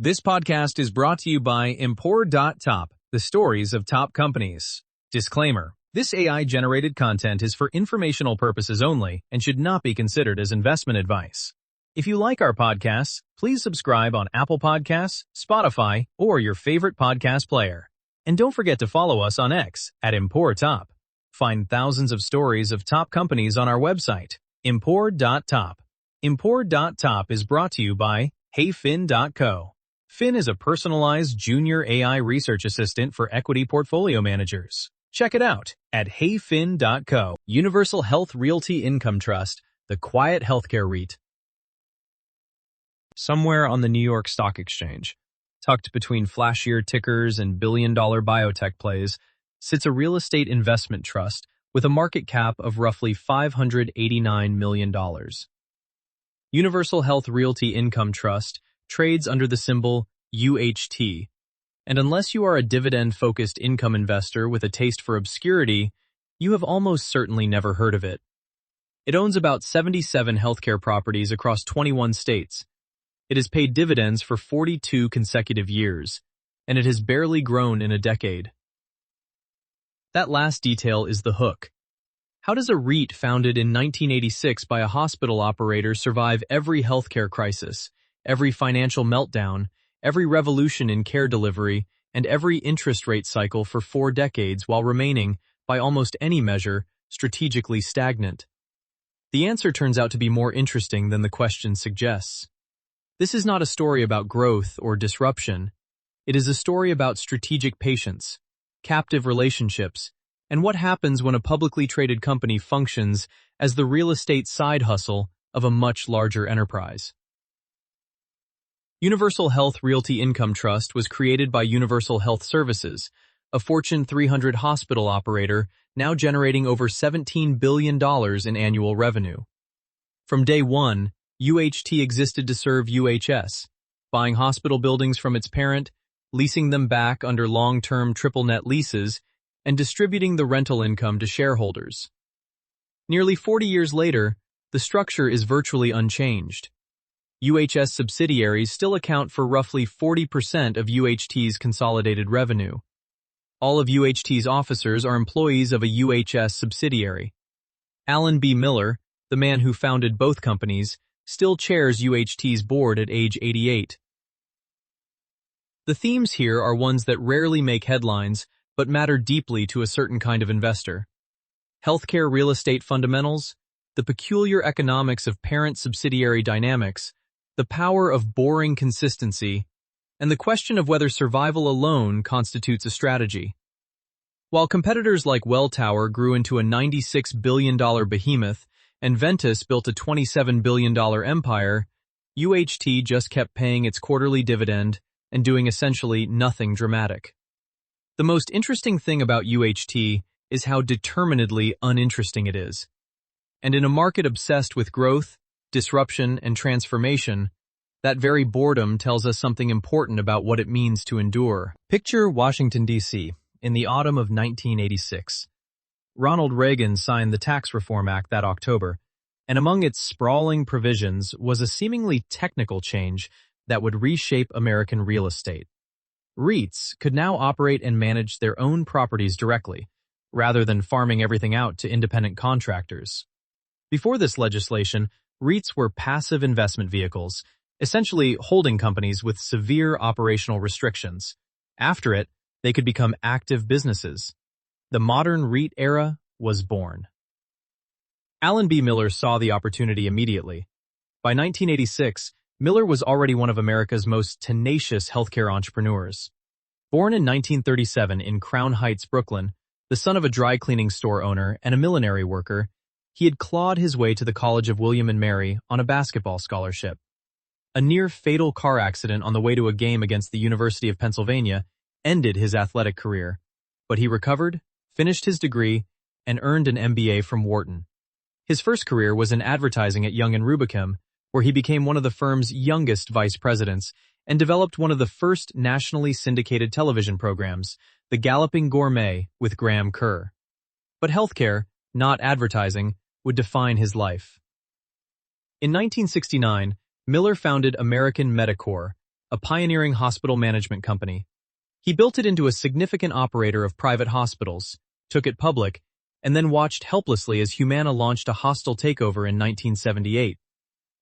This podcast is brought to you by Impor.top, the stories of top companies. Disclaimer: this AI-generated content is for informational purposes only and should not be considered as investment advice. If you like our podcasts, please subscribe on Apple Podcasts, Spotify, or your favorite podcast player. And don't forget to follow us on X at Impor.top. Find thousands of stories of top companies on our website, Impor.top. Impor.top is brought to you by HeyFin.co. Fin is a personalized junior AI research assistant for equity portfolio managers. Check it out at HeyFin.co. Universal Health Realty Income Trust, the quiet healthcare REIT. Somewhere on the New York Stock Exchange, tucked between flashier tickers and billion-dollar biotech plays, sits a real estate investment trust with a market cap of roughly $589 million. Universal Health Realty Income Trust trades under the symbol UHT, and unless you are a dividend-focused income investor with a taste for obscurity, you have almost certainly never heard of it. It owns about 77 healthcare properties across 21 states. It has paid dividends for 42 consecutive years, and it has barely grown in a decade. That last detail is the hook. How does a REIT founded in 1986 by a hospital operator survive every healthcare crisis, every financial meltdown, every revolution in care delivery, and every interest rate cycle for 4 decades while remaining, by almost any measure, strategically stagnant? The answer turns out to be more interesting than the question suggests. This is not a story about growth or disruption. It is a story about strategic patience, captive relationships, and what happens when a publicly traded company functions as the real estate side hustle of a much larger enterprise. Universal Health Realty Income Trust was created by Universal Health Services, a Fortune 300 hospital operator now generating over $17 billion in annual revenue. From day one, UHT existed to serve UHS, buying hospital buildings from its parent, leasing them back under long-term triple-net leases, and distributing the rental income to shareholders. Nearly 40 years later, the structure is virtually unchanged. UHS subsidiaries still account for roughly 40% of UHT's consolidated revenue. All of UHT's officers are employees of a UHS subsidiary. Alan B. Miller, the man who founded both companies, still chairs UHT's board at age 88. The themes here are ones that rarely make headlines but matter deeply to a certain kind of investor. Healthcare real estate fundamentals, the peculiar economics of parent-subsidiary dynamics, the power of boring consistency, and the question of whether survival alone constitutes a strategy. While competitors like Welltower grew into a $96 billion behemoth and Ventus built a $27 billion empire, UHT just kept paying its quarterly dividend and doing essentially nothing dramatic. The most interesting thing about UHT is how determinedly uninteresting it is. And in a market obsessed with growth, disruption, and transformation, that very boredom tells us something important about what it means to endure. Picture Washington, D.C., in the autumn of 1986. Ronald Reagan signed the Tax Reform Act that October, and among its sprawling provisions was a seemingly technical change that would reshape American real estate. REITs could now operate and manage their own properties directly, rather than farming everything out to independent contractors. Before this legislation, REITs were passive investment vehicles, essentially holding companies with severe operational restrictions. After it, they could become active businesses. The modern REIT era was born. Alan B. Miller saw the opportunity immediately. By 1986, Miller was already one of America's most tenacious healthcare entrepreneurs. Born in 1937 in Crown Heights, Brooklyn, the son of a dry cleaning store owner and a millinery worker, he had clawed his way to the College of William and Mary on a basketball scholarship. A near-fatal car accident on the way to a game against the University of Pennsylvania ended his athletic career, but he recovered, finished his degree, and earned an MBA from Wharton. His first career was in advertising at Young & Rubicam, where he became one of the firm's youngest vice presidents and developed one of the first nationally syndicated television programs, The Galloping Gourmet with Graham Kerr. But healthcare, not advertising, would define his life. In 1969, Miller founded American Medicorp, a pioneering hospital management company. He built it into a significant operator of private hospitals, took it public, and then watched helplessly as Humana launched a hostile takeover in 1978.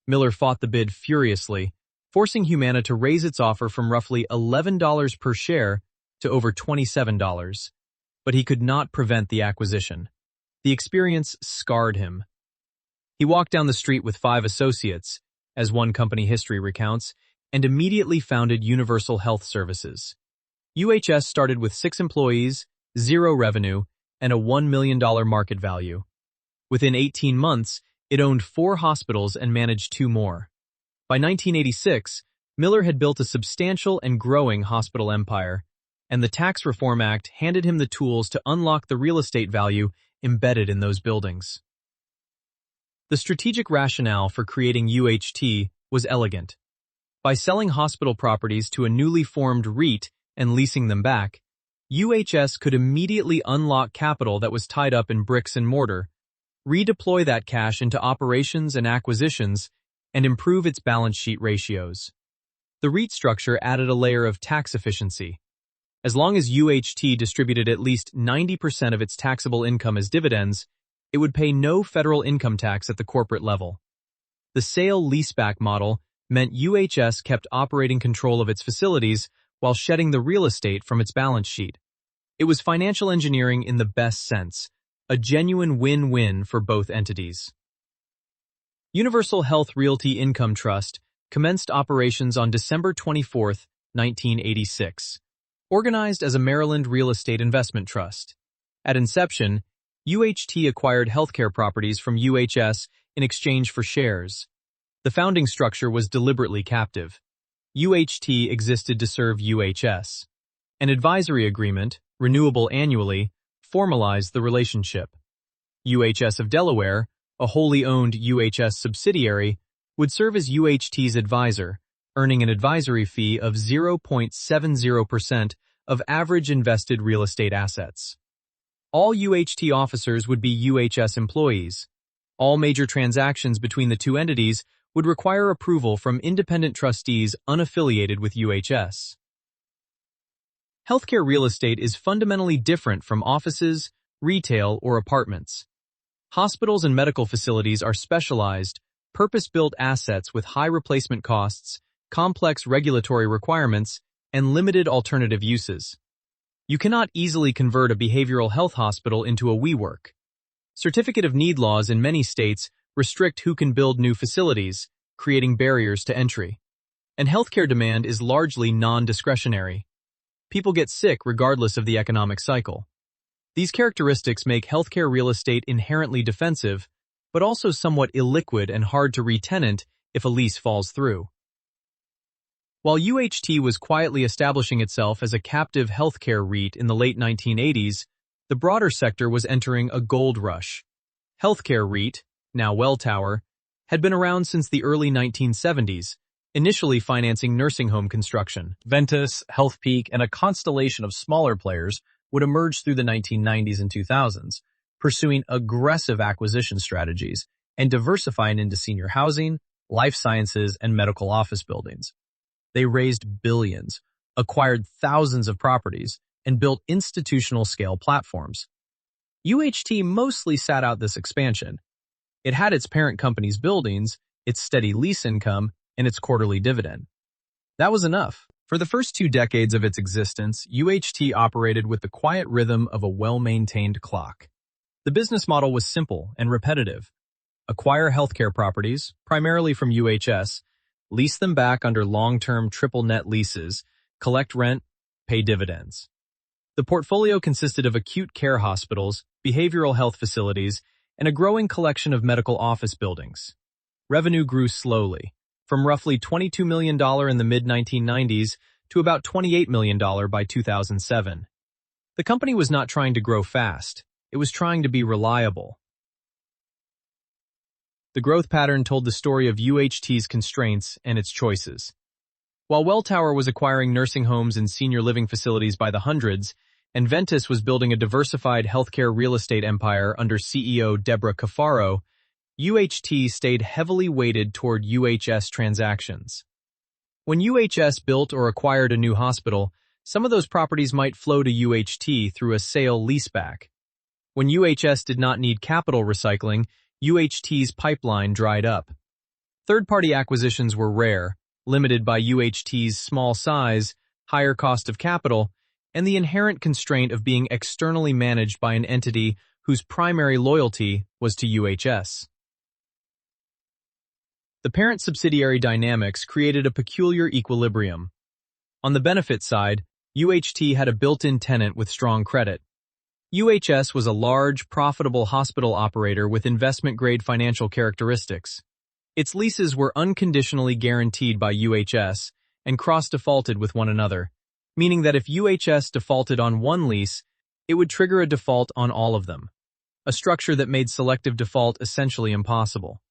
Miller fought the bid furiously, forcing Humana to raise its offer from roughly $11 per share to over $27. But he could not prevent the acquisition. The experience scarred him. He walked down the street with 5 associates, as one company history recounts, and immediately founded Universal Health Services. UHS started with 6 employees, 0 revenue, and a $1 million market value. Within 18 months, it owned 4 hospitals and managed 2 more. By 1986, Miller had built a substantial and growing hospital empire, and the Tax Reform Act handed him the tools to unlock the real estate value embedded in those buildings. The strategic rationale for creating UHT was elegant. By selling hospital properties to a newly formed REIT and leasing them back, UHS could immediately unlock capital that was tied up in bricks and mortar, redeploy that cash into operations and acquisitions, and improve its balance sheet ratios. The REIT structure added a layer of tax efficiency. As long as UHT distributed at least 90% of its taxable income as dividends, it would pay no federal income tax at the corporate level. The sale-leaseback model meant UHS kept operating control of its facilities while shedding the real estate from its balance sheet. It was financial engineering in the best sense, a genuine win-win for both entities. Universal Health Realty Income Trust commenced operations on December 24, 1986. Organized as a Maryland real estate investment trust. At inception, UHT acquired healthcare properties from UHS in exchange for shares. The founding structure was deliberately captive. UHT existed to serve UHS. An advisory agreement, renewable annually, formalized the relationship. UHS of Delaware, a wholly owned UHS subsidiary, would serve as UHT's advisor, earning an advisory fee of 0.70% of average invested real estate assets. All UHT officers would be UHS employees. All major transactions between the two entities would require approval from independent trustees unaffiliated with UHS. Healthcare real estate is fundamentally different from offices, retail, or apartments. Hospitals and medical facilities are specialized, purpose-built assets with high replacement costs, complex regulatory requirements, and limited alternative uses. You cannot easily convert a behavioral health hospital into a WeWork. Certificate of Need laws in many states restrict who can build new facilities, creating barriers to entry. And healthcare demand is largely non-discretionary. People get sick regardless of the economic cycle. These characteristics make healthcare real estate inherently defensive, but also somewhat illiquid and hard to re-tenant if a lease falls through. While UHT was quietly establishing itself as a captive healthcare REIT in the late 1980s, the broader sector was entering a gold rush. Healthcare REIT, now Welltower, had been around since the early 1970s, initially financing nursing home construction. Ventas, Healthpeak, and a constellation of smaller players would emerge through the 1990s and 2000s, pursuing aggressive acquisition strategies and diversifying into senior housing, life sciences, and medical office buildings. They raised billions, acquired thousands of properties, and built institutional-scale platforms. UHT mostly sat out this expansion. It had its parent company's buildings, its steady lease income, and its quarterly dividend. That was enough. For the first 2 decades of its existence, UHT operated with the quiet rhythm of a well-maintained clock. The business model was simple and repetitive. Acquire healthcare properties, primarily from UHS, lease them back under long-term triple net leases, collect rent, pay dividends. The portfolio consisted of acute care hospitals, behavioral health facilities, and a growing collection of medical office buildings. Revenue grew slowly, from roughly $22 million in the mid-1990s to about $28 million by 2007. The company was not trying to grow fast. It was trying to be reliable. The growth pattern told the story of UHT's constraints and its choices. While Welltower was acquiring nursing homes and senior living facilities by the hundreds, and Ventas was building a diversified healthcare real estate empire under CEO Deborah Cafaro, UHT stayed heavily weighted toward UHS transactions. When UHS built or acquired a new hospital, some of those properties might flow to UHT through a sale-leaseback. When UHS did not need capital recycling, UHT's pipeline dried up. Third-party acquisitions were rare, limited by UHT's small size, higher cost of capital, and the inherent constraint of being externally managed by an entity whose primary loyalty was to UHS. The parent-subsidiary dynamics created a peculiar equilibrium. On the benefit side, UHT had a built-in tenant with strong credit. UHS was a large, profitable hospital operator with investment-grade financial characteristics. Its leases were unconditionally guaranteed by UHS and cross-defaulted with one another, meaning that if UHS defaulted on one lease, it would trigger a default on all of them, a structure that made selective default essentially impossible.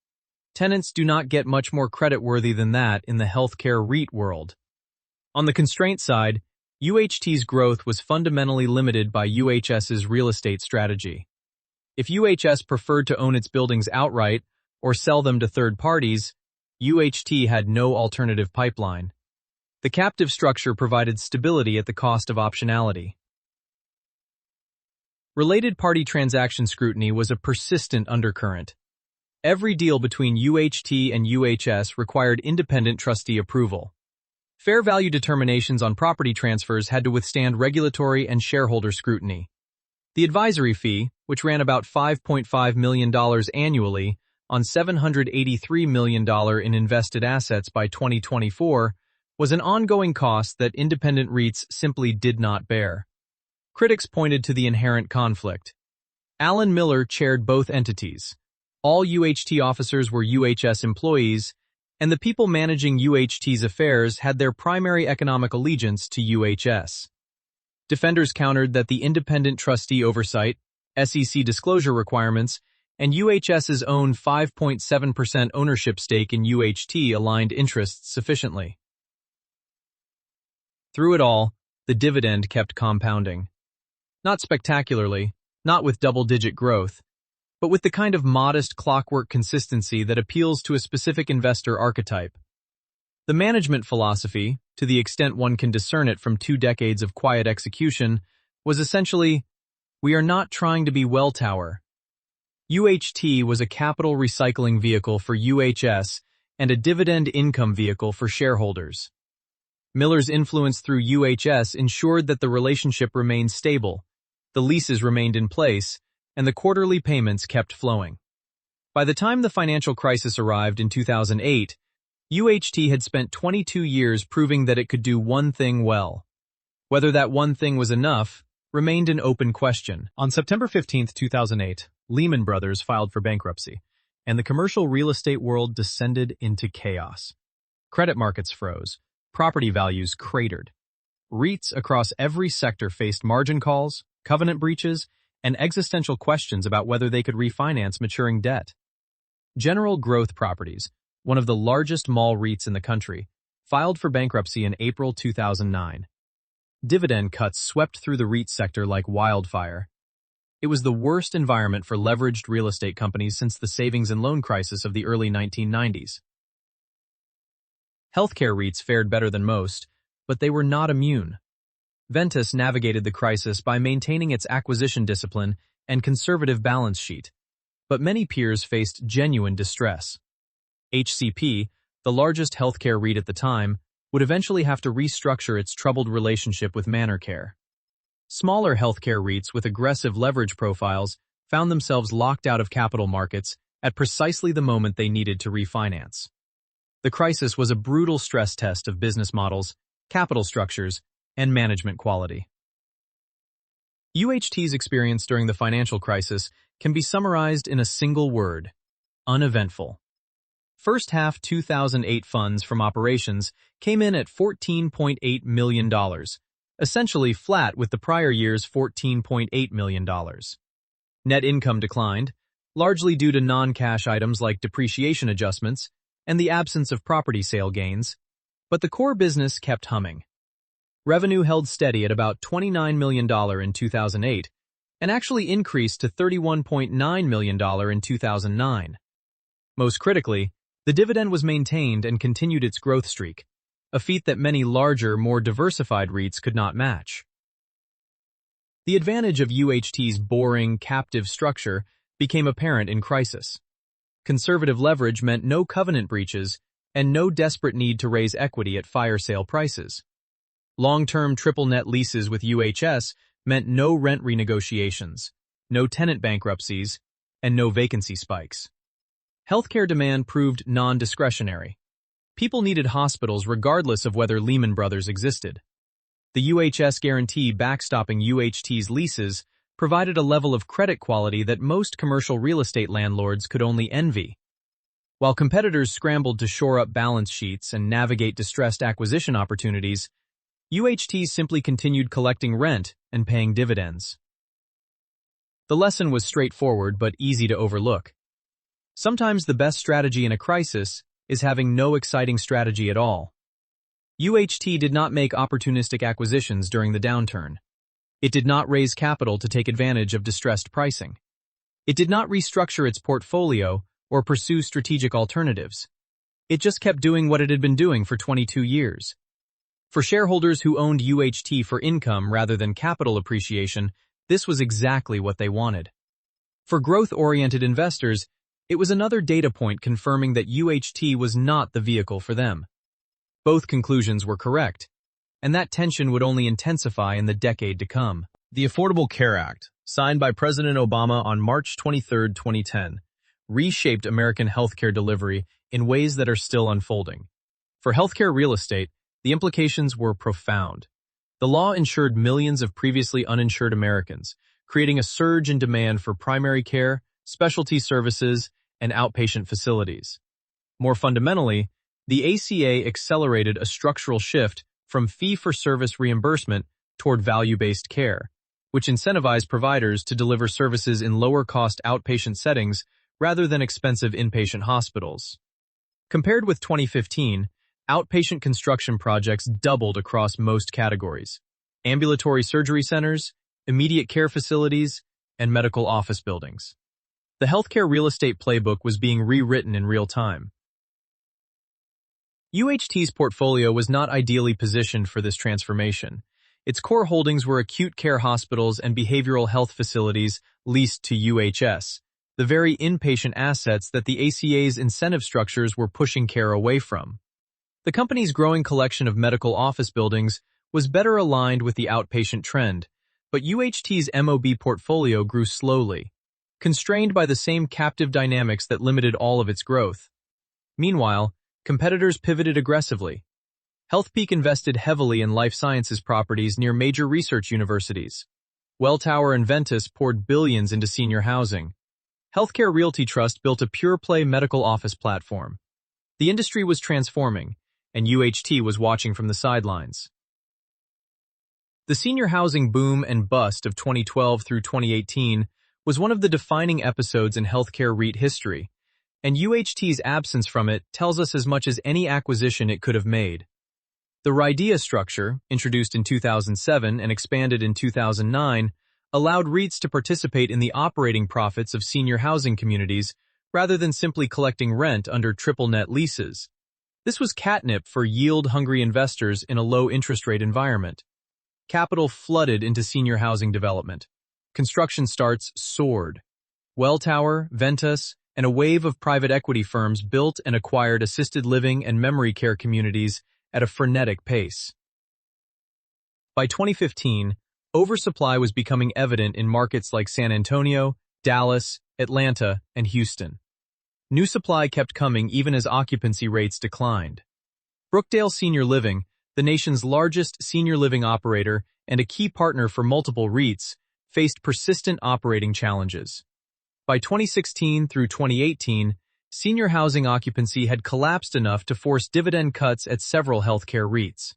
Tenants do not get much more creditworthy than that in the healthcare REIT world. On the constraint side, UHT's growth was fundamentally limited by UHS's real estate strategy. If UHS preferred to own its buildings outright or sell them to third parties, UHT had no alternative pipeline. The captive structure provided stability at the cost of optionality. Related party transaction scrutiny was a persistent undercurrent. Every deal between UHT and UHS required independent trustee approval. Fair value determinations on property transfers had to withstand regulatory and shareholder scrutiny. The advisory fee, which ran about $5.5 million annually on $783 million in invested assets by 2024, was an ongoing cost that independent REITs simply did not bear. Critics pointed to the inherent conflict. Alan Miller chaired both entities. All UHT officers were UHS employees, and the people managing UHT's affairs had their primary economic allegiance to UHS. Defenders countered that the independent trustee oversight, SEC disclosure requirements, and UHS's own 5.7% ownership stake in UHT aligned interests sufficiently. Through it all, the dividend kept compounding. Not spectacularly, not with double-digit growth, but with the kind of modest clockwork consistency that appeals to a specific investor archetype. The management philosophy, to the extent one can discern it from 2 decades of quiet execution, was essentially, we are not trying to be Welltower. UHT was a capital recycling vehicle for UHS and a dividend income vehicle for shareholders. Miller's influence through UHS ensured that the relationship remained stable, the leases remained in place, and the quarterly payments kept flowing. By the time the financial crisis arrived in 2008, UHT had spent 22 years proving that it could do one thing well. Whether that one thing was enough remained an open question. On September 15, 2008, Lehman Brothers filed for bankruptcy, and the commercial real estate world descended into chaos. Credit markets froze, property values cratered. REITs across every sector faced margin calls, covenant breaches, and existential questions about whether they could refinance maturing debt. General Growth Properties, one of the largest mall REITs in the country, filed for bankruptcy in April 2009. Dividend cuts swept through the REIT sector like wildfire. It was the worst environment for leveraged real estate companies since the savings and loan crisis of the early 1990s. Healthcare REITs fared better than most, but they were not immune. Ventas navigated the crisis by maintaining its acquisition discipline and conservative balance sheet, but many peers faced genuine distress. HCP, the largest healthcare REIT at the time, would eventually have to restructure its troubled relationship with ManorCare. Smaller healthcare REITs with aggressive leverage profiles found themselves locked out of capital markets at precisely the moment they needed to refinance. The crisis was a brutal stress test of business models, capital structures, and management quality. UHT's experience during the financial crisis can be summarized in a single word: uneventful. First half 2008 funds from operations came in at $14.8 million, essentially flat with the prior year's $14.8 million. Net income declined, largely due to non-cash items like depreciation adjustments and the absence of property sale gains, but the core business kept humming. Revenue held steady at about $29 million in 2008 and actually increased to $31.9 million in 2009. Most critically, the dividend was maintained and continued its growth streak, a feat that many larger, more diversified REITs could not match. The advantage of UHT's boring, captive structure became apparent in crisis. Conservative leverage meant no covenant breaches and no desperate need to raise equity at fire sale prices. Long-term triple-net leases with UHS meant no rent renegotiations, no tenant bankruptcies, and no vacancy spikes. Healthcare demand proved non-discretionary. People needed hospitals regardless of whether Lehman Brothers existed. The UHS guarantee backstopping UHT's leases provided a level of credit quality that most commercial real estate landlords could only envy. While competitors scrambled to shore up balance sheets and navigate distressed acquisition opportunities, UHT simply continued collecting rent and paying dividends. The lesson was straightforward but easy to overlook. Sometimes the best strategy in a crisis is having no exciting strategy at all. UHT did not make opportunistic acquisitions during the downturn. It did not raise capital to take advantage of distressed pricing. It did not restructure its portfolio or pursue strategic alternatives. It just kept doing what it had been doing for 22 years. For shareholders who owned UHT for income rather than capital appreciation, this was exactly what they wanted. For growth-oriented investors, it was another data point confirming that UHT was not the vehicle for them. Both conclusions were correct, and that tension would only intensify in the decade to come. The Affordable Care Act, signed by President Obama on March 23, 2010, reshaped American healthcare delivery in ways that are still unfolding. For healthcare real estate, the implications were profound. The law insured millions of previously uninsured Americans, creating a surge in demand for primary care, specialty services, and outpatient facilities. More fundamentally, the ACA accelerated a structural shift from fee-for-service reimbursement toward value-based care, which incentivized providers to deliver services in lower-cost outpatient settings rather than expensive inpatient hospitals. Compared with 2015, outpatient construction projects doubled across most categories: ambulatory surgery centers, immediate care facilities, and medical office buildings. The healthcare real estate playbook was being rewritten in real time. UHT's portfolio was not ideally positioned for this transformation. Its core holdings were acute care hospitals and behavioral health facilities leased to UHS, the very inpatient assets that the ACA's incentive structures were pushing care away from. The company's growing collection of medical office buildings was better aligned with the outpatient trend, but UHT's MOB portfolio grew slowly, constrained by the same captive dynamics that limited all of its growth. Meanwhile, competitors pivoted aggressively. HealthPeak invested heavily in life sciences properties near major research universities. Welltower and Ventas poured billions into senior housing. Healthcare Realty Trust built a pure-play medical office platform. The industry was transforming, and UHT was watching from the sidelines. The senior housing boom and bust of 2012 through 2018 was one of the defining episodes in healthcare REIT history, and UHT's absence from it tells us as much as any acquisition it could have made. The RIDEA structure, introduced in 2007 and expanded in 2009, allowed REITs to participate in the operating profits of senior housing communities rather than simply collecting rent under triple-net leases. This was catnip for yield-hungry investors in a low-interest rate environment. Capital flooded into senior housing development. Construction starts soared. Welltower, Ventas, and a wave of private equity firms built and acquired assisted living and memory care communities at a frenetic pace. By 2015, oversupply was becoming evident in markets like San Antonio, Dallas, Atlanta, and Houston. New supply kept coming even as occupancy rates declined. Brookdale Senior Living, the nation's largest senior living operator and a key partner for multiple REITs, faced persistent operating challenges. By 2016 through 2018, senior housing occupancy had collapsed enough to force dividend cuts at several healthcare REITs.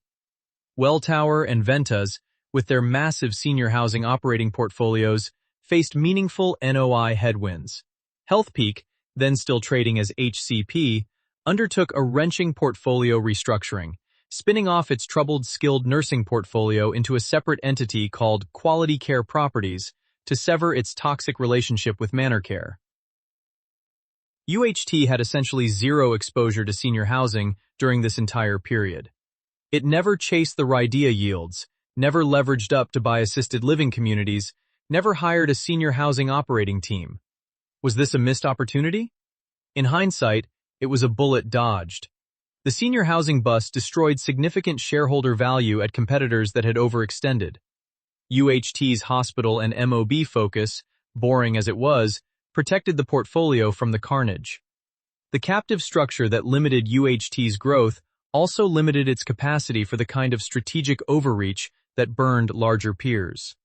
Welltower and Ventas, with their massive senior housing operating portfolios, faced meaningful NOI headwinds. HealthPeak, then still trading as HCP, undertook a wrenching portfolio restructuring, spinning off its troubled skilled nursing portfolio into a separate entity called Quality Care Properties to sever its toxic relationship with ManorCare. UHT had essentially zero exposure to senior housing during this entire period. It never chased the RIDEA yields, never leveraged up to buy assisted living communities, never hired a senior housing operating team. Was this a missed opportunity? In hindsight, it was a bullet dodged. The senior housing bust destroyed significant shareholder value at competitors that had overextended. UHT's hospital and MOB focus, boring as it was, protected the portfolio from the carnage. The captive structure that limited UHT's growth also limited its capacity for the kind of strategic overreach that burned larger peers.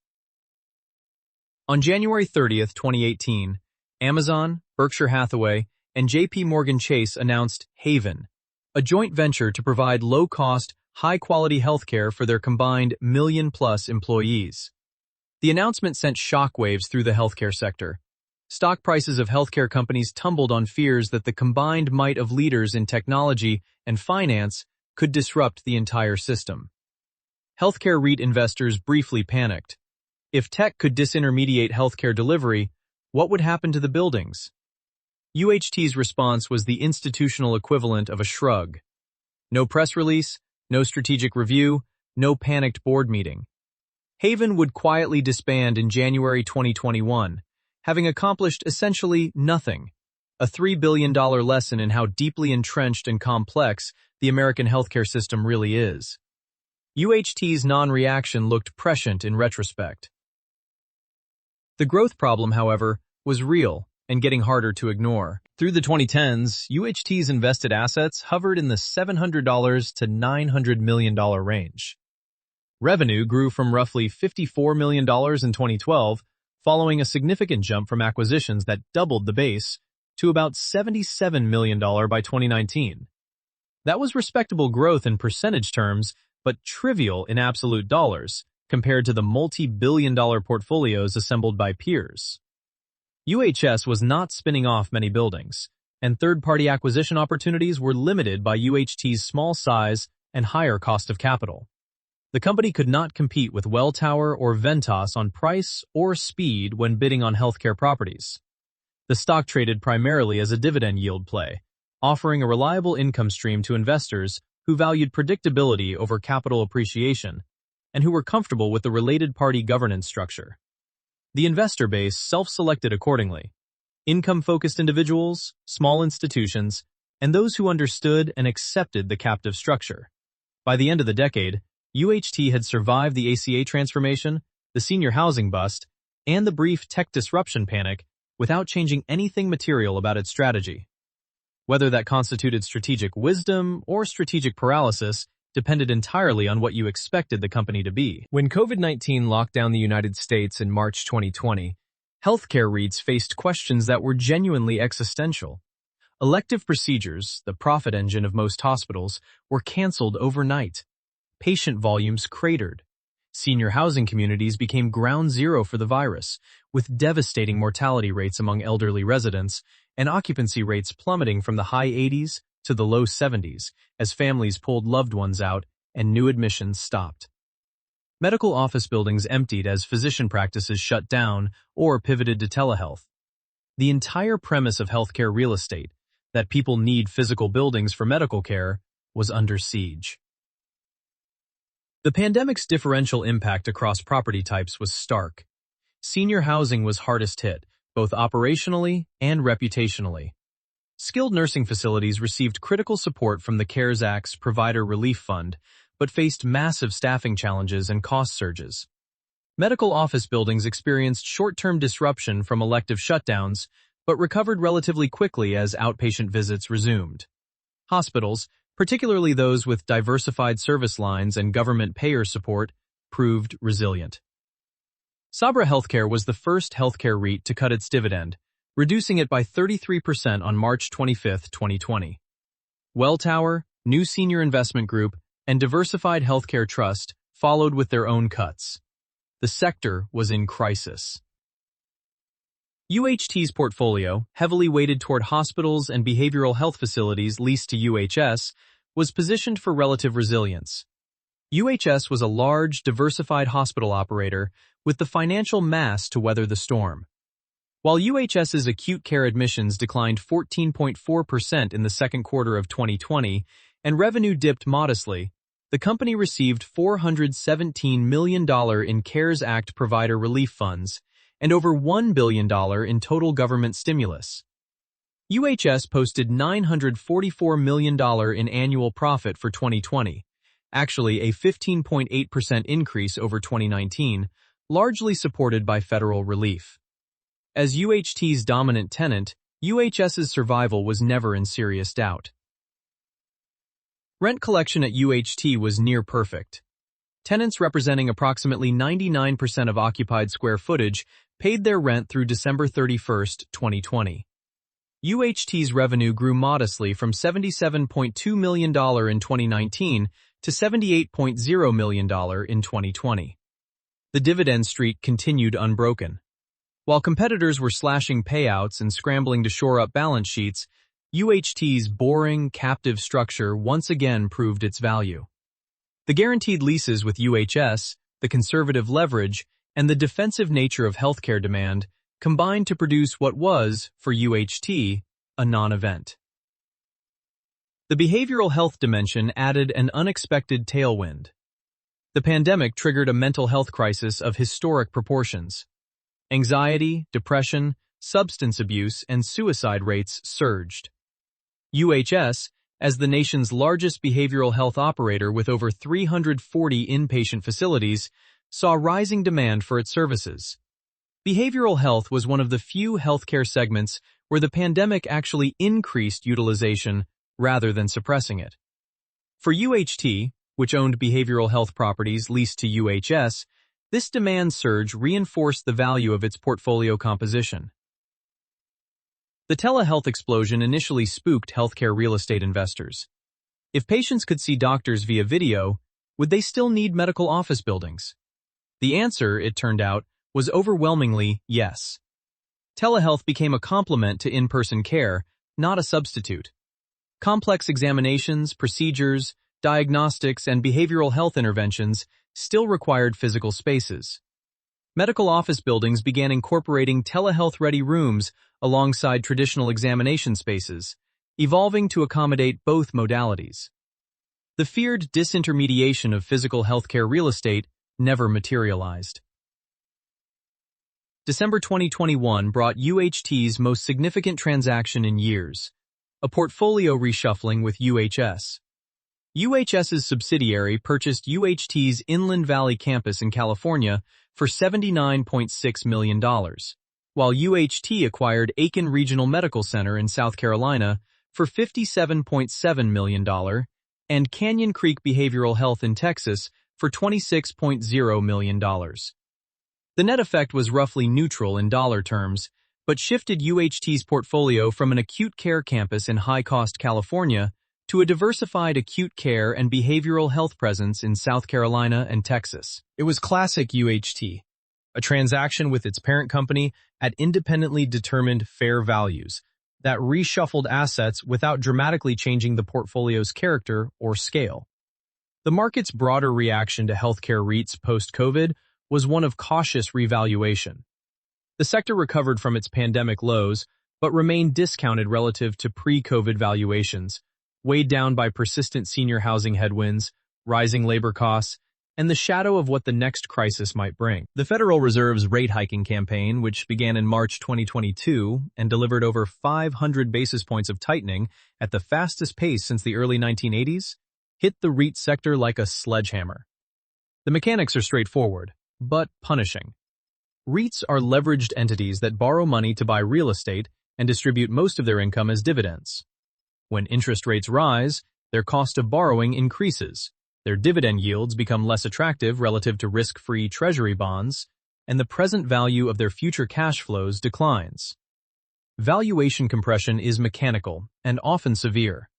On January 30, 2018, Amazon, Berkshire Hathaway, and JP Morgan Chase announced Haven, a joint venture to provide low-cost, high-quality healthcare for their combined million-plus employees. The announcement sent shockwaves through the healthcare sector. Stock prices of healthcare companies tumbled on fears that the combined might of leaders in technology and finance could disrupt the entire system. Healthcare REIT investors briefly panicked. If tech could disintermediate healthcare delivery, what would happen to the buildings? UHT's response was the institutional equivalent of a shrug. No press release, no strategic review, no panicked board meeting. Haven would quietly disband in January 2021, having accomplished essentially nothing, a $3 billion lesson in how deeply entrenched and complex the American healthcare system really is. UHT's non-reaction looked prescient in retrospect. The growth problem, however, was real and getting harder to ignore. Through the 2010s, UHT's invested assets hovered in the $700 to $900 million range. Revenue grew from roughly $54 million in 2012, following a significant jump from acquisitions that doubled the base, to about $77 million by 2019. That was respectable growth in percentage terms, but trivial in absolute dollars, compared to the multi-billion-dollar portfolios assembled by peers. UHS was not spinning off many buildings, and third-party acquisition opportunities were limited by UHT's small size and higher cost of capital. The company could not compete with Welltower or Ventas on price or speed when bidding on healthcare properties. The stock traded primarily as a dividend yield play, offering a reliable income stream to investors who valued predictability over capital appreciation and who were comfortable with the related party governance structure. The investor base self-selected accordingly: income-focused individuals, small institutions, and those who understood and accepted the captive structure. By the end of the decade, UHT had survived the ACA transformation, the senior housing bust, and the brief tech disruption panic without changing anything material about its strategy. Whether that constituted strategic wisdom or strategic paralysis depended entirely on what you expected the company to be. When COVID-19 locked down the United States in March 2020, healthcare REITs faced questions that were genuinely existential. Elective procedures, the profit engine of most hospitals, were canceled overnight. Patient volumes cratered. Senior housing communities became ground zero for the virus, with devastating mortality rates among elderly residents and occupancy rates plummeting from the high 80s to the low 70s as families pulled loved ones out and new admissions stopped. Medical office buildings emptied as physician practices shut down or pivoted to telehealth. The entire premise of healthcare real estate, that people need physical buildings for medical care, was under siege. The pandemic's differential impact across property types was stark. Senior housing was hardest hit, both operationally and reputationally. Skilled nursing facilities received critical support from the CARES Act's Provider Relief Fund, but faced massive staffing challenges and cost surges. Medical office buildings experienced short-term disruption from elective shutdowns, but recovered relatively quickly as outpatient visits resumed. Hospitals, particularly those with diversified service lines and government payer support, proved resilient. Sabra Healthcare was the first healthcare REIT to cut its dividend, reducing it by 33% on March 25, 2020. Welltower, New Senior Investment Group, and Diversified Healthcare Trust followed with their own cuts. The sector was in crisis. UHT's portfolio, heavily weighted toward hospitals and behavioral health facilities leased to UHS, was positioned for relative resilience. UHS was a large, diversified hospital operator with the financial mass to weather the storm. While UHS's acute care admissions declined 14.4% in the second quarter of 2020 and revenue dipped modestly, The company received $417 million in CARES Act provider relief funds and over $1 billion in total government stimulus. UHS posted $944 million in annual profit for 2020, actually a 15.8% increase over 2019, largely supported by federal relief. As UHT's dominant tenant, UHS's survival was never in serious doubt. Rent collection at UHT was near perfect. Tenants representing approximately 99% of occupied square footage paid their rent through December 31, 2020. UHT's revenue grew modestly from $77.2 million in 2019 to $78.0 million in 2020. The dividend streak continued unbroken. While competitors were slashing payouts and scrambling to shore up balance sheets, UHT's boring, captive structure once again proved its value. The guaranteed leases with UHS, the conservative leverage, and the defensive nature of healthcare demand combined to produce what was, for UHT, a non-event. The behavioral health dimension added an unexpected tailwind. The pandemic triggered a mental health crisis of historic proportions. Anxiety, depression, substance abuse, and suicide rates surged. UHS, as the nation's largest behavioral health operator with over 340 inpatient facilities, saw rising demand for its services. Behavioral health was one of the few healthcare segments where the pandemic actually increased utilization rather than suppressing it. For UHT, which owned behavioral health properties leased to UHS, this demand surge reinforced the value of its portfolio composition. The telehealth explosion initially spooked healthcare real estate investors. If patients could see doctors via video, would they still need medical office buildings? The answer, it turned out, was overwhelmingly yes. Telehealth became a complement to in-person care, not a substitute. Complex examinations, procedures, diagnostics, and behavioral health interventions still required physical spaces. Medical office buildings began incorporating telehealth-ready rooms alongside traditional examination spaces, evolving to accommodate both modalities. The feared disintermediation of physical healthcare real estate never materialized. December 2021 brought UHT's most significant transaction in years, a portfolio reshuffling with UHS. UHS's subsidiary purchased UHT's Inland Valley campus in California for $79.6 million, while UHT acquired Aiken Regional Medical Center in South Carolina for $57.7 million and Canyon Creek Behavioral Health in Texas for $26.0 million. The net effect was roughly neutral in dollar terms, but shifted UHT's portfolio from an acute care campus in high-cost California to a diversified acute care and behavioral health presence in South Carolina and Texas. It was classic UHT, a transaction with its parent company at independently determined fair values that reshuffled assets without dramatically changing the portfolio's character or scale. The market's broader reaction to healthcare REITs post-COVID was one of cautious revaluation. The sector recovered from its pandemic lows, but remained discounted relative to pre-COVID valuations, weighed down by persistent senior housing headwinds, rising labor costs, and the shadow of what the next crisis might bring. The Federal Reserve's rate hiking campaign, which began in March 2022 and delivered over 500 basis points of tightening at the fastest pace since the early 1980s, hit the REIT sector like a sledgehammer. The mechanics are straightforward, but punishing. REITs are leveraged entities that borrow money to buy real estate and distribute most of their income as dividends. When interest rates rise, their cost of borrowing increases, their dividend yields become less attractive relative to risk-free treasury bonds, and the present value of their future cash flows declines. Valuation compression is mechanical and often severe.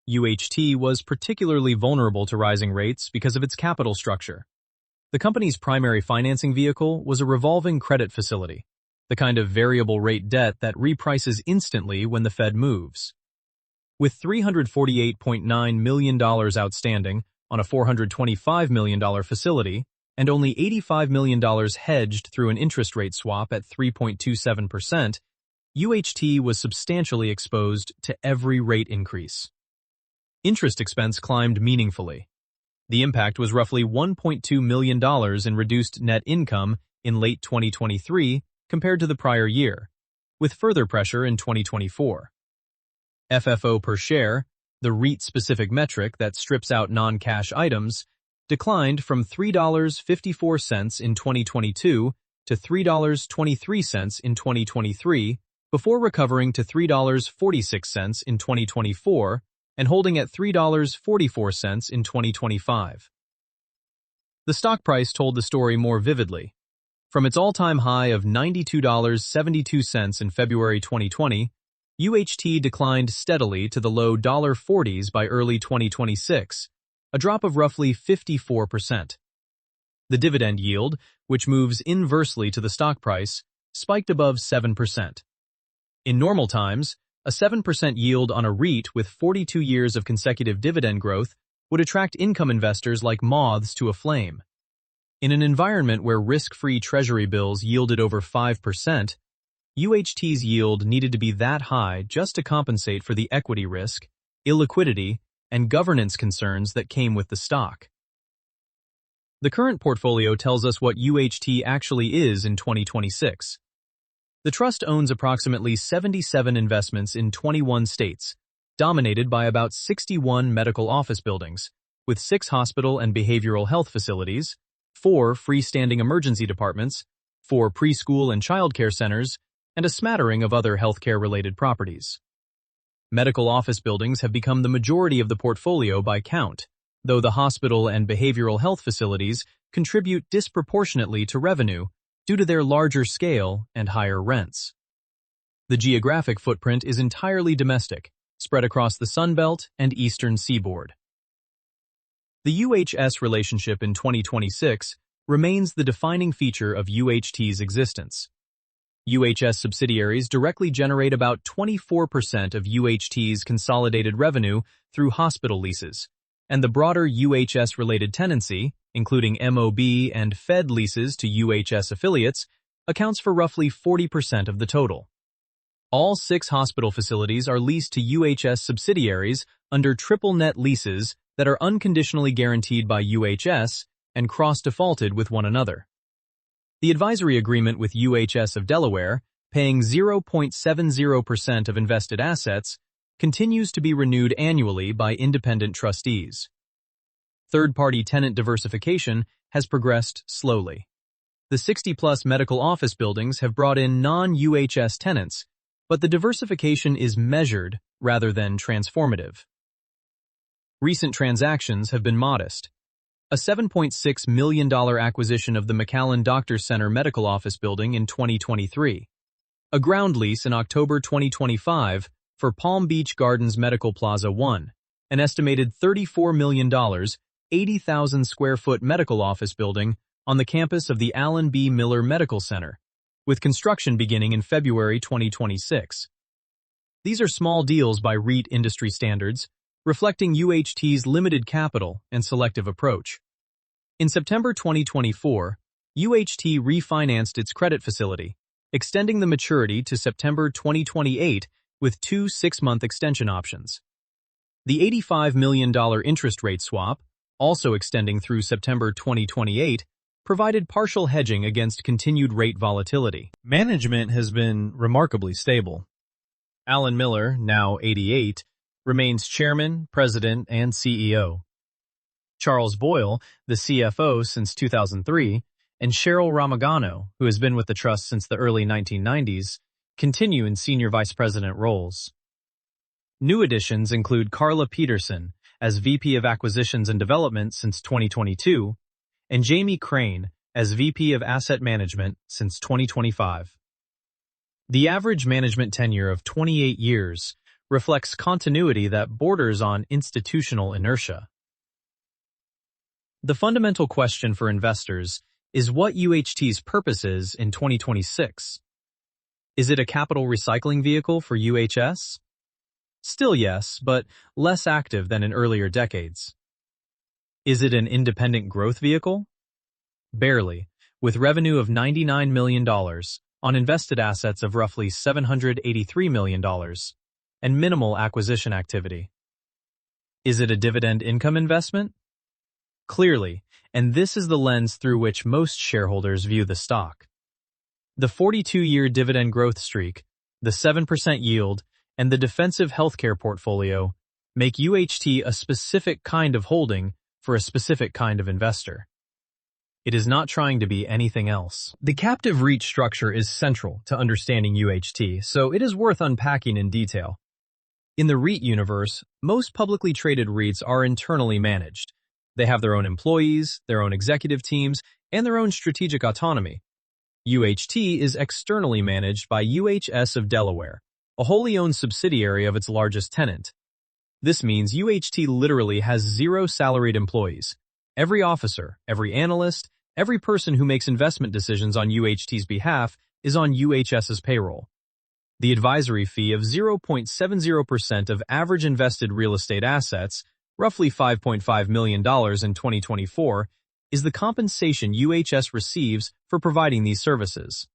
UHT was particularly vulnerable to rising rates because of its capital structure. The company's primary financing vehicle was a revolving credit facility, the kind of variable rate debt that reprices instantly when the Fed moves. With $348.9 million outstanding on a $425 million facility and only $85 million hedged through an interest rate swap at 3.27%, UHT was substantially exposed to every rate increase. Interest expense climbed meaningfully. The impact was roughly $1.2 million in reduced net income in late 2023 compared to the prior year, with further pressure in 2024. FFO per share, the REIT-specific metric that strips out non-cash items, declined from $3.54 in 2022 to $3.23 in 2023, before recovering to $3.46 in 2024 and holding at $3.44 in 2025. The stock price told the story more vividly. From its all-time high of $92.72 in February 2020, UHT declined steadily to the low $40s by early 2026, a drop of roughly 54%. The dividend yield, which moves inversely to the stock price, spiked above 7%. In normal times, a 7% yield on a REIT with 42 years of consecutive dividend growth would attract income investors like moths to a flame. In an environment where risk-free treasury bills yielded over 5%, UHT's yield needed to be that high just to compensate for the equity risk, illiquidity, and governance concerns that came with the stock. The current portfolio tells us what UHT actually is in 2026. The trust owns approximately 77 investments in 21 states, dominated by about 61 medical office buildings, with 6 hospital and behavioral health facilities, 4 freestanding emergency departments, 4 preschool and childcare centers, and a smattering of other healthcare-related properties. Medical office buildings have become the majority of the portfolio by count, though the hospital and behavioral health facilities contribute disproportionately to revenue due to their larger scale and higher rents. The geographic footprint is entirely domestic, spread across the Sun Belt and Eastern Seaboard. The UHS relationship in 2026 remains the defining feature of UHT's existence. UHS subsidiaries directly generate about 24% of UHT's consolidated revenue through hospital leases, and the broader UHS-related tenancy, including MOB and Fed leases to UHS affiliates, accounts for roughly 40% of the total. All 6 hospital facilities are leased to UHS subsidiaries under triple net leases that are unconditionally guaranteed by UHS and cross-defaulted with one another. The advisory agreement with UHS of Delaware, paying 0.70% of invested assets, continues to be renewed annually by independent trustees. Third-party tenant diversification has progressed slowly. The 60-plus medical office buildings have brought in non-UHS tenants, but the diversification is measured rather than transformative. Recent transactions have been modest. A $7.6 million acquisition of the McAllen Doctors Center Medical Office Building in 2023. A ground lease in October 2025 for Palm Beach Gardens Medical Plaza 1, an estimated $34 million, 80,000 square foot medical office building on the campus of the Allen B. Miller Medical Center, with construction beginning in February 2026. These are small deals by REIT industry standards, reflecting UHT's limited capital and selective approach. In September 2024, UHT refinanced its credit facility, extending the maturity to September 2028 with 2 6-month extension options. The $85 million interest rate swap, also extending through September 2028, provided partial hedging against continued rate volatility. Management has been remarkably stable. Alan Miller, now 88, remains chairman, president, and CEO. Charles Boyle, the CFO since 2003, and Cheryl Ramagano, who has been with the trust since the early 1990s, continue in senior vice president roles. New additions include Carla Peterson as VP of Acquisitions and Development since 2022, and Jamie Crane as VP of Asset Management since 2025. The average management tenure of 28 years reflects continuity that borders on institutional inertia. The fundamental question for investors is what UHT's purpose is in 2026. Is it a capital recycling vehicle for UHS? Still yes, but less active than in earlier decades. Is it an independent growth vehicle? Barely, with revenue of $99 million on invested assets of roughly $783 million and minimal acquisition activity. Is it a dividend income investment? Clearly, and this is the lens through which most shareholders view the stock. The 42-year dividend growth streak, the 7% yield, and the defensive healthcare portfolio make UHT a specific kind of holding for a specific kind of investor. It is not trying to be anything else. The captive REIT structure is central to understanding UHT, so it is worth unpacking in detail. In the REIT universe, most publicly traded REITs are internally managed. They have their own employees, their own executive teams, and their own strategic autonomy. UHT is externally managed by UHS of Delaware, a wholly owned subsidiary of its largest tenant. This means UHT literally has 0 salaried employees. Every officer, every analyst, every person who makes investment decisions on UHT's behalf is on UHS's payroll. The advisory fee of 0.70% of average invested real estate assets, roughly $5.5 million in 2024, is the compensation UHS receives for providing these services.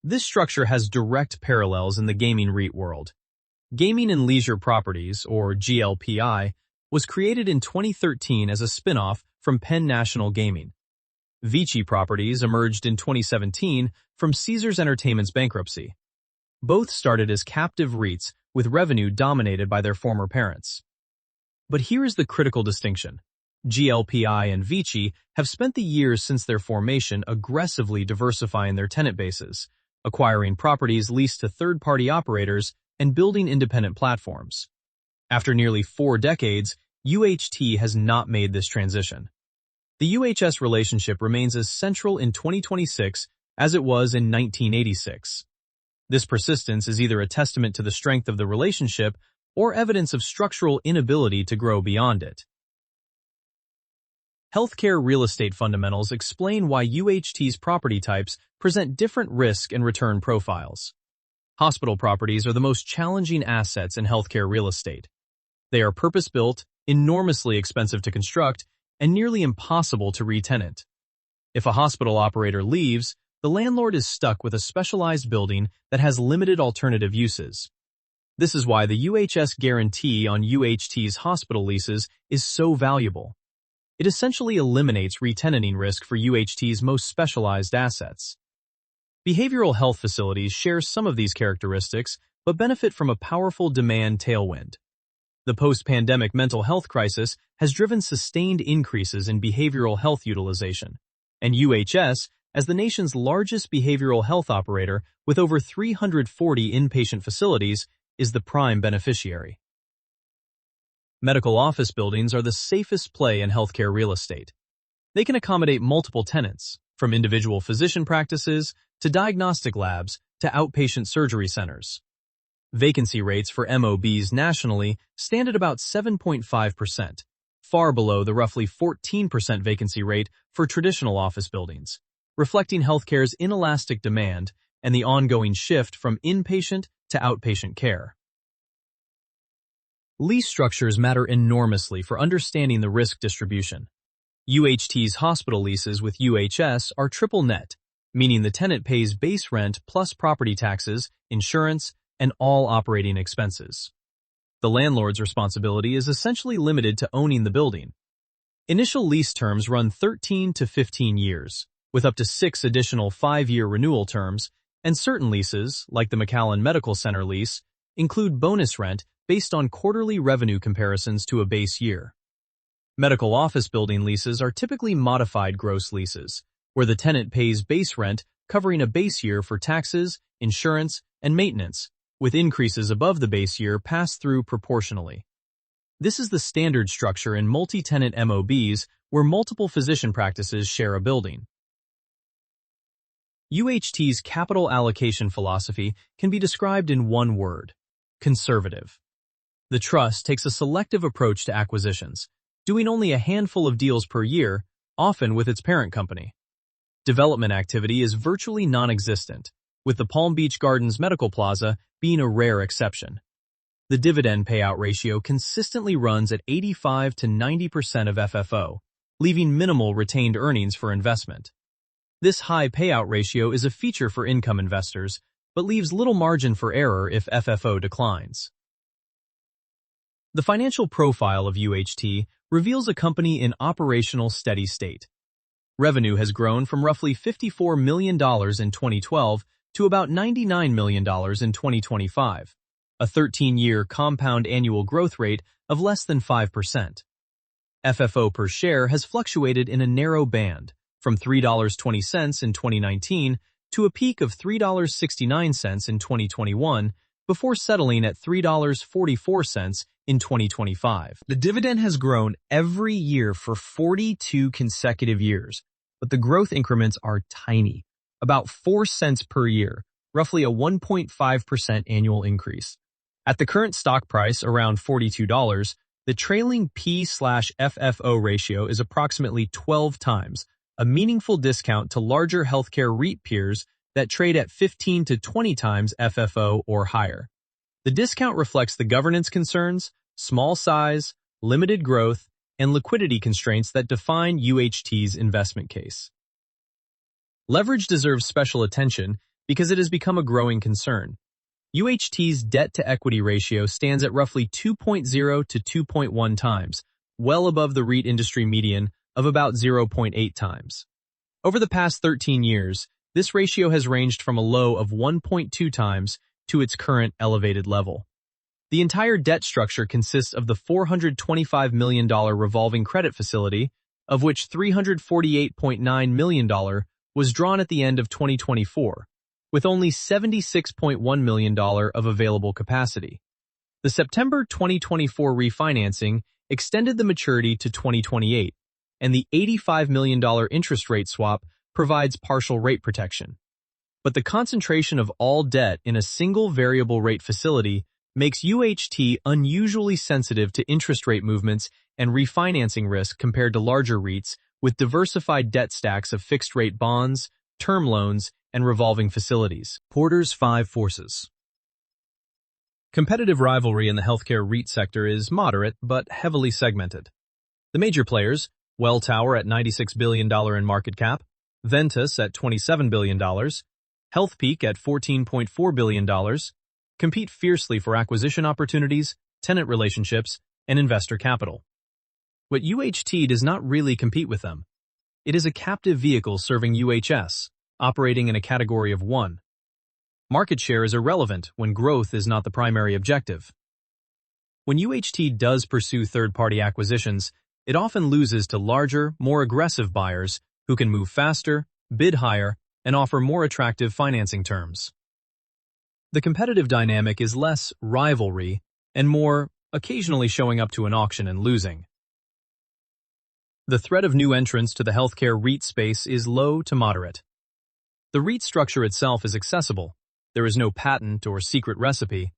This structure has direct parallels in the gaming REIT world. Gaming and Leisure Properties, or GLPI, was created in 2013 as a spin-off from Penn National Gaming. Vici Properties emerged in 2017 from Caesars Entertainment's bankruptcy. Both started as captive REITs with revenue dominated by their former parents. But here is the critical distinction. GLPI and Vici have spent the years since their formation aggressively diversifying their tenant bases, acquiring properties leased to third-party operators, and building independent platforms. After nearly 4 decades, UHT has not made this transition. The UHS relationship remains as central in 2026 as it was in 1986. This persistence is either a testament to the strength of the relationship or evidence of structural inability to grow beyond it. Healthcare real estate fundamentals explain why UHT's property types present different risk and return profiles. Hospital properties are the most challenging assets in healthcare real estate. They are purpose-built, enormously expensive to construct, and nearly impossible to re-tenant. If a hospital operator leaves, the landlord is stuck with a specialized building that has limited alternative uses. This is why the UHS guarantee on UHT's hospital leases is so valuable. It essentially eliminates re-tenanting risk for UHT's most specialized assets. Behavioral health facilities share some of these characteristics, but benefit from a powerful demand tailwind. The post-pandemic mental health crisis has driven sustained increases in behavioral health utilization, and UHS, as the nation's largest behavioral health operator with over 340 inpatient facilities, is the prime beneficiary. Medical office buildings are the safest play in healthcare real estate. They can accommodate multiple tenants, from individual physician practices to diagnostic labs to outpatient surgery centers. Vacancy rates for MOBs nationally stand at about 7.5%, far below the roughly 14% vacancy rate for traditional office buildings, reflecting healthcare's inelastic demand and the ongoing shift from inpatient to outpatient care. Lease structures matter enormously for understanding the risk distribution. UHT's hospital leases with UHS are triple net, meaning the tenant pays base rent plus property taxes, insurance, and all operating expenses. The landlord's responsibility is essentially limited to owning the building. Initial lease terms run 13 to 15 years, with up to 6 additional 5-year renewal terms, and certain leases, like the McAllen Medical Center lease, include bonus rent based on quarterly revenue comparisons to a base year. Medical office building leases are typically modified gross leases, where the tenant pays base rent covering a base year for taxes, insurance, and maintenance, with increases above the base year passed through proportionally. This is the standard structure in multi-tenant MOBs where multiple physician practices share a building. UHT's capital allocation philosophy can be described in one word: conservative. The trust takes a selective approach to acquisitions, doing only a handful of deals per year, often with its parent company. Development activity is virtually non-existent, with the Palm Beach Gardens Medical Plaza being a rare exception. The dividend payout ratio consistently runs at 85 to 90% of FFO, leaving minimal retained earnings for investment. This high payout ratio is a feature for income investors, but leaves little margin for error if FFO declines. The financial profile of UHT reveals a company in operational steady state. Revenue has grown from roughly $54 million in 2012 to about $99 million in 2025, a 13-year compound annual growth rate of less than 5%. FFO per share has fluctuated in a narrow band, from $3.20 in 2019 to a peak of $3.69 in 2021, before settling at $3.44 in 2025. The dividend has grown every year for 42 consecutive years, but the growth increments are tiny, about 4 cents per year, roughly a 1.5% annual increase. At the current stock price, around $42, the trailing P/FFO ratio is approximately 12 times, a meaningful discount to larger healthcare REIT peers that trade at 15 to 20 times FFO or higher. The discount reflects the governance concerns, small size, limited growth, and liquidity constraints that define UHT's investment case. Leverage deserves special attention because it has become a growing concern. UHT's debt-to-equity ratio stands at roughly 2.0 to 2.1 times, well above the REIT industry median of about 0.8 times. Over the past 13 years, this ratio has ranged from a low of 1.2 times to its current elevated level. The entire debt structure consists of the $425 million revolving credit facility, of which $348.9 million was drawn at the end of 2024, with only $76.1 million of available capacity. The September 2024 refinancing extended the maturity to 2028, and the $85 million interest rate swap provides partial rate protection. But the concentration of all debt in a single variable rate facility makes UHT unusually sensitive to interest rate movements and refinancing risk compared to larger REITs with diversified debt stacks of fixed-rate bonds, term loans, and revolving facilities. Porter's 5 forces. Competitive rivalry in the healthcare REIT sector is moderate but heavily segmented. The major players, Welltower at $96 billion in market cap, Ventas at $27 billion, HealthPeak at $14.4 billion, compete fiercely for acquisition opportunities, tenant relationships, and investor capital. But UHT does not really compete with them. It is a captive vehicle serving UHS, operating in a category of 1. Market share is irrelevant when growth is not the primary objective. When UHT does pursue third-party acquisitions, it often loses to larger, more aggressive buyers who can move faster, bid higher, and offer more attractive financing terms. The competitive dynamic is less rivalry and more occasionally showing up to an auction and losing. The threat of new entrants to the healthcare REIT space is low to moderate. The REIT structure itself is accessible. There is no patent or secret recipe,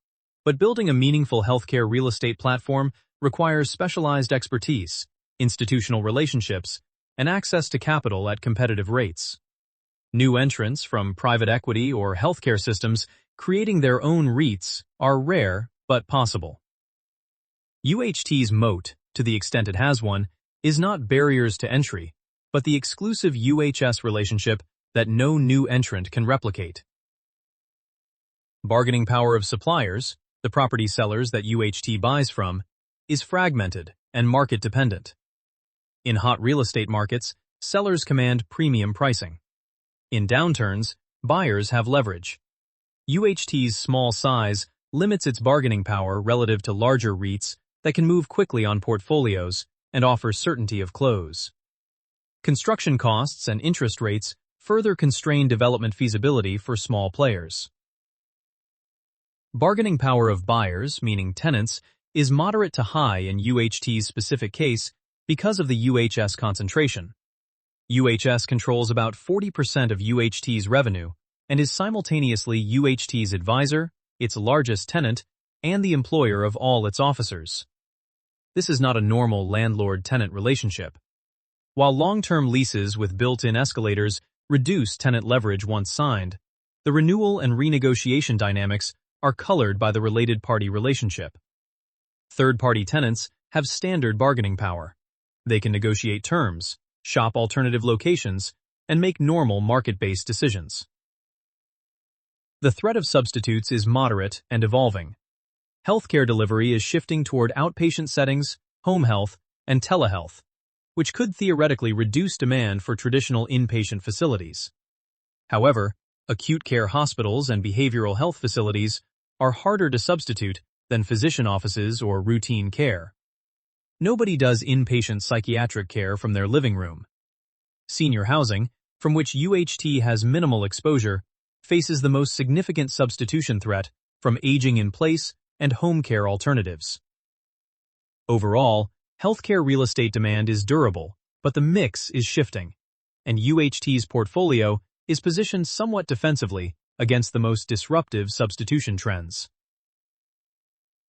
but building a meaningful healthcare real estate platform requires specialized expertise, institutional relationships, and access to capital at competitive rates. New entrants from private equity or healthcare systems creating their own REITs are rare but possible. UHT's moat, to the extent it has one, is not barriers to entry, but the exclusive UHS relationship that no new entrant can replicate. Bargaining power of suppliers, the property sellers that UHT buys from, is fragmented and market-dependent. In hot real estate markets, sellers command premium pricing. In downturns, buyers have leverage. UHT's small size limits its bargaining power relative to larger REITs that can move quickly on portfolios and offer certainty of close. Construction costs and interest rates further constrain development feasibility for small players. Bargaining power of buyers, meaning tenants, is moderate to high in UHT's specific case because of the UHS concentration. UHS controls about 40% of UHT's revenue and is simultaneously UHT's advisor, its largest tenant, and the employer of all its officers. This is not a normal landlord-tenant relationship. While long-term leases with built-in escalators reduce tenant leverage once signed, the renewal and renegotiation dynamics are colored by the related party relationship. Third-party tenants have standard bargaining power. They can negotiate terms, shop alternative locations, and make normal market-based decisions. The threat of substitutes is moderate and evolving. Healthcare delivery is shifting toward outpatient settings, home health, and telehealth, which could theoretically reduce demand for traditional inpatient facilities. However, acute care hospitals and behavioral health facilities are harder to substitute than physician offices or routine care. Nobody does inpatient psychiatric care from their living room. Senior housing, from which UHT has minimal exposure, faces the most significant substitution threat from aging in place and home care alternatives. Overall, healthcare real estate demand is durable, but the mix is shifting, and UHT's portfolio is positioned somewhat defensively against the most disruptive substitution trends.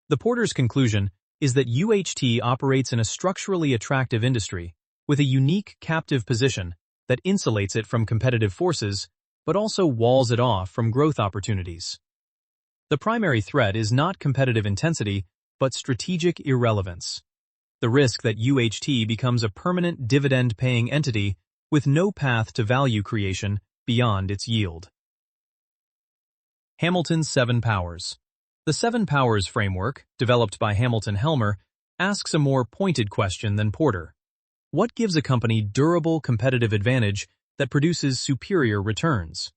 The Porter's conclusion is that UHT operates in a structurally attractive industry with a unique captive position that insulates it from competitive forces but also walls it off from growth opportunities. The primary threat is not competitive intensity but strategic irrelevance. The risk that UHT becomes a permanent dividend-paying entity with no path to value creation beyond its yield. Hamilton's 7 Powers. The 7 Powers framework, developed by Hamilton Helmer, asks a more pointed question than Porter. What gives a company durable competitive advantage that produces superior returns?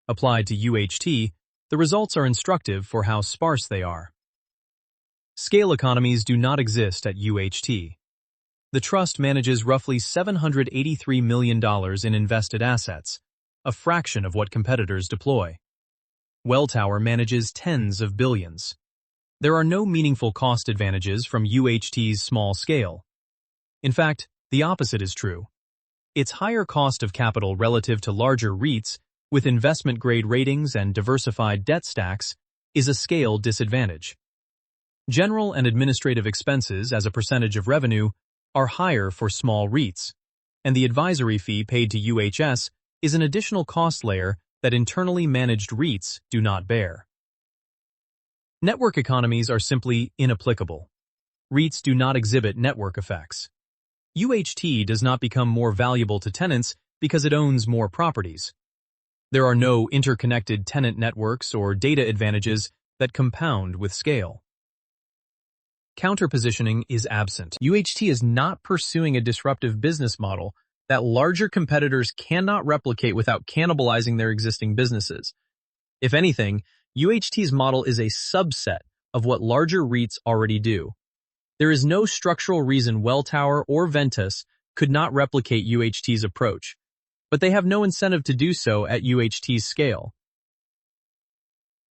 Applied to UHT, the results are instructive for how sparse they are. Scale economies do not exist at UHT. The trust manages roughly $783 million in invested assets, a fraction of what competitors deploy. Welltower manages tens of billions. There are no meaningful cost advantages from UHT's small scale. In fact, the opposite is true. Its higher cost of capital relative to larger REITs with investment-grade ratings and diversified debt stacks is a scale disadvantage. General and administrative expenses as a percentage of revenue are higher for small REITs, and the advisory fee paid to UHS is an additional cost layer that internally managed REITs do not bear. Network economies are simply inapplicable. REITs do not exhibit network effects. UHT does not become more valuable to tenants because it owns more properties. There are no interconnected tenant networks or data advantages that compound with scale. Counterpositioning is absent. UHT is not pursuing a disruptive business model that larger competitors cannot replicate without cannibalizing their existing businesses. If anything, UHT's model is a subset of what larger REITs already do. There is no structural reason Welltower or Ventas could not replicate UHT's approach, but they have no incentive to do so at UHT's scale.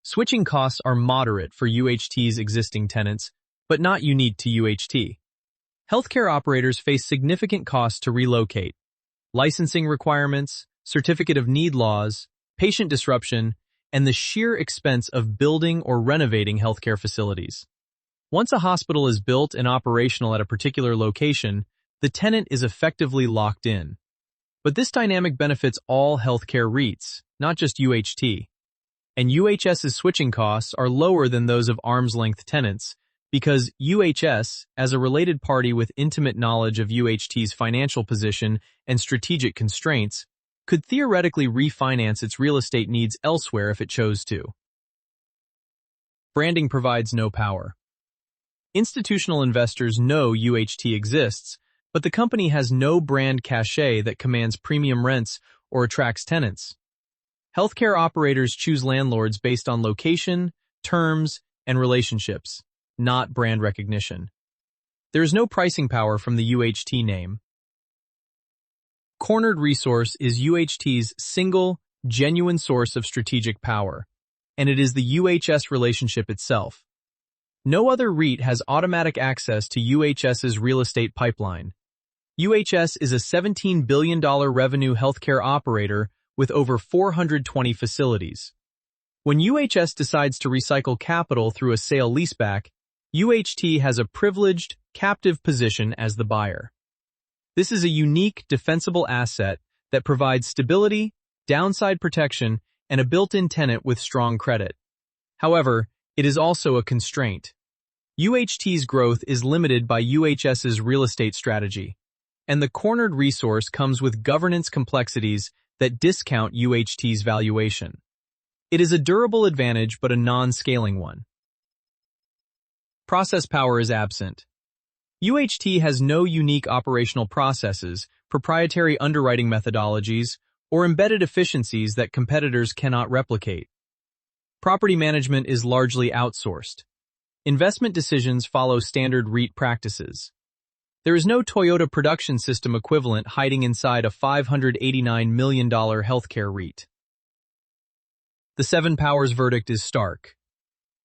Switching costs are moderate for UHT's existing tenants, but not unique to UHT. Healthcare operators face significant costs to relocate: licensing requirements, certificate of need laws, patient disruption, and the sheer expense of building or renovating healthcare facilities. Once a hospital is built and operational at a particular location, the tenant is effectively locked in. But this dynamic benefits all healthcare REITs, not just UHT. And UHS's switching costs are lower than those of arm's-length tenants, because UHS, as a related party with intimate knowledge of UHT's financial position and strategic constraints, could theoretically refinance its real estate needs elsewhere if it chose to. Branding provides no power. Institutional investors know UHT exists, but the company has no brand cachet that commands premium rents or attracts tenants. Healthcare operators choose landlords based on location, terms, and relationships, not brand recognition. There is no pricing power from the UHT name. Cornered Resource is UHT's single, genuine source of strategic power, and it is the UHS relationship itself. No other REIT has automatic access to UHS's real estate pipeline. UHS is a $17 billion revenue healthcare operator with over 420 facilities. When UHS decides to recycle capital through a sale-leaseback, UHT has a privileged, captive position as the buyer. This is a unique, defensible asset that provides stability, downside protection, and a built-in tenant with strong credit. However, it is also a constraint. UHT's growth is limited by UHS's real estate strategy, and the cornered resource comes with governance complexities that discount UHT's valuation. It is a durable advantage but a non-scaling one. Process power is absent. UHT has no unique operational processes, proprietary underwriting methodologies, or embedded efficiencies that competitors cannot replicate. Property management is largely outsourced. Investment decisions follow standard REIT practices. There is no Toyota production system equivalent hiding inside a $589 million healthcare REIT. The Seven Powers verdict is stark.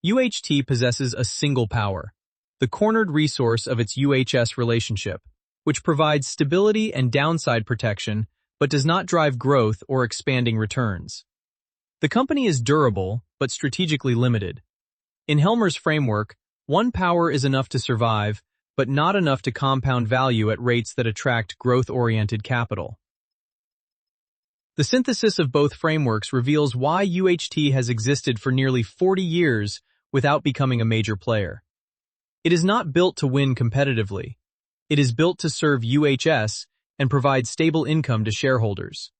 UHT possesses a single power, the cornered resource of its UHS relationship, which provides stability and downside protection but does not drive growth or expanding returns. The company is durable but strategically limited. In Helmer's framework, one power is enough to survive, but not enough to compound value at rates that attract growth-oriented capital. The synthesis of both frameworks reveals why UHT has existed for nearly 40 years without becoming a major player. It is not built to win competitively. It is built to serve UHS and provide stable income to shareholders.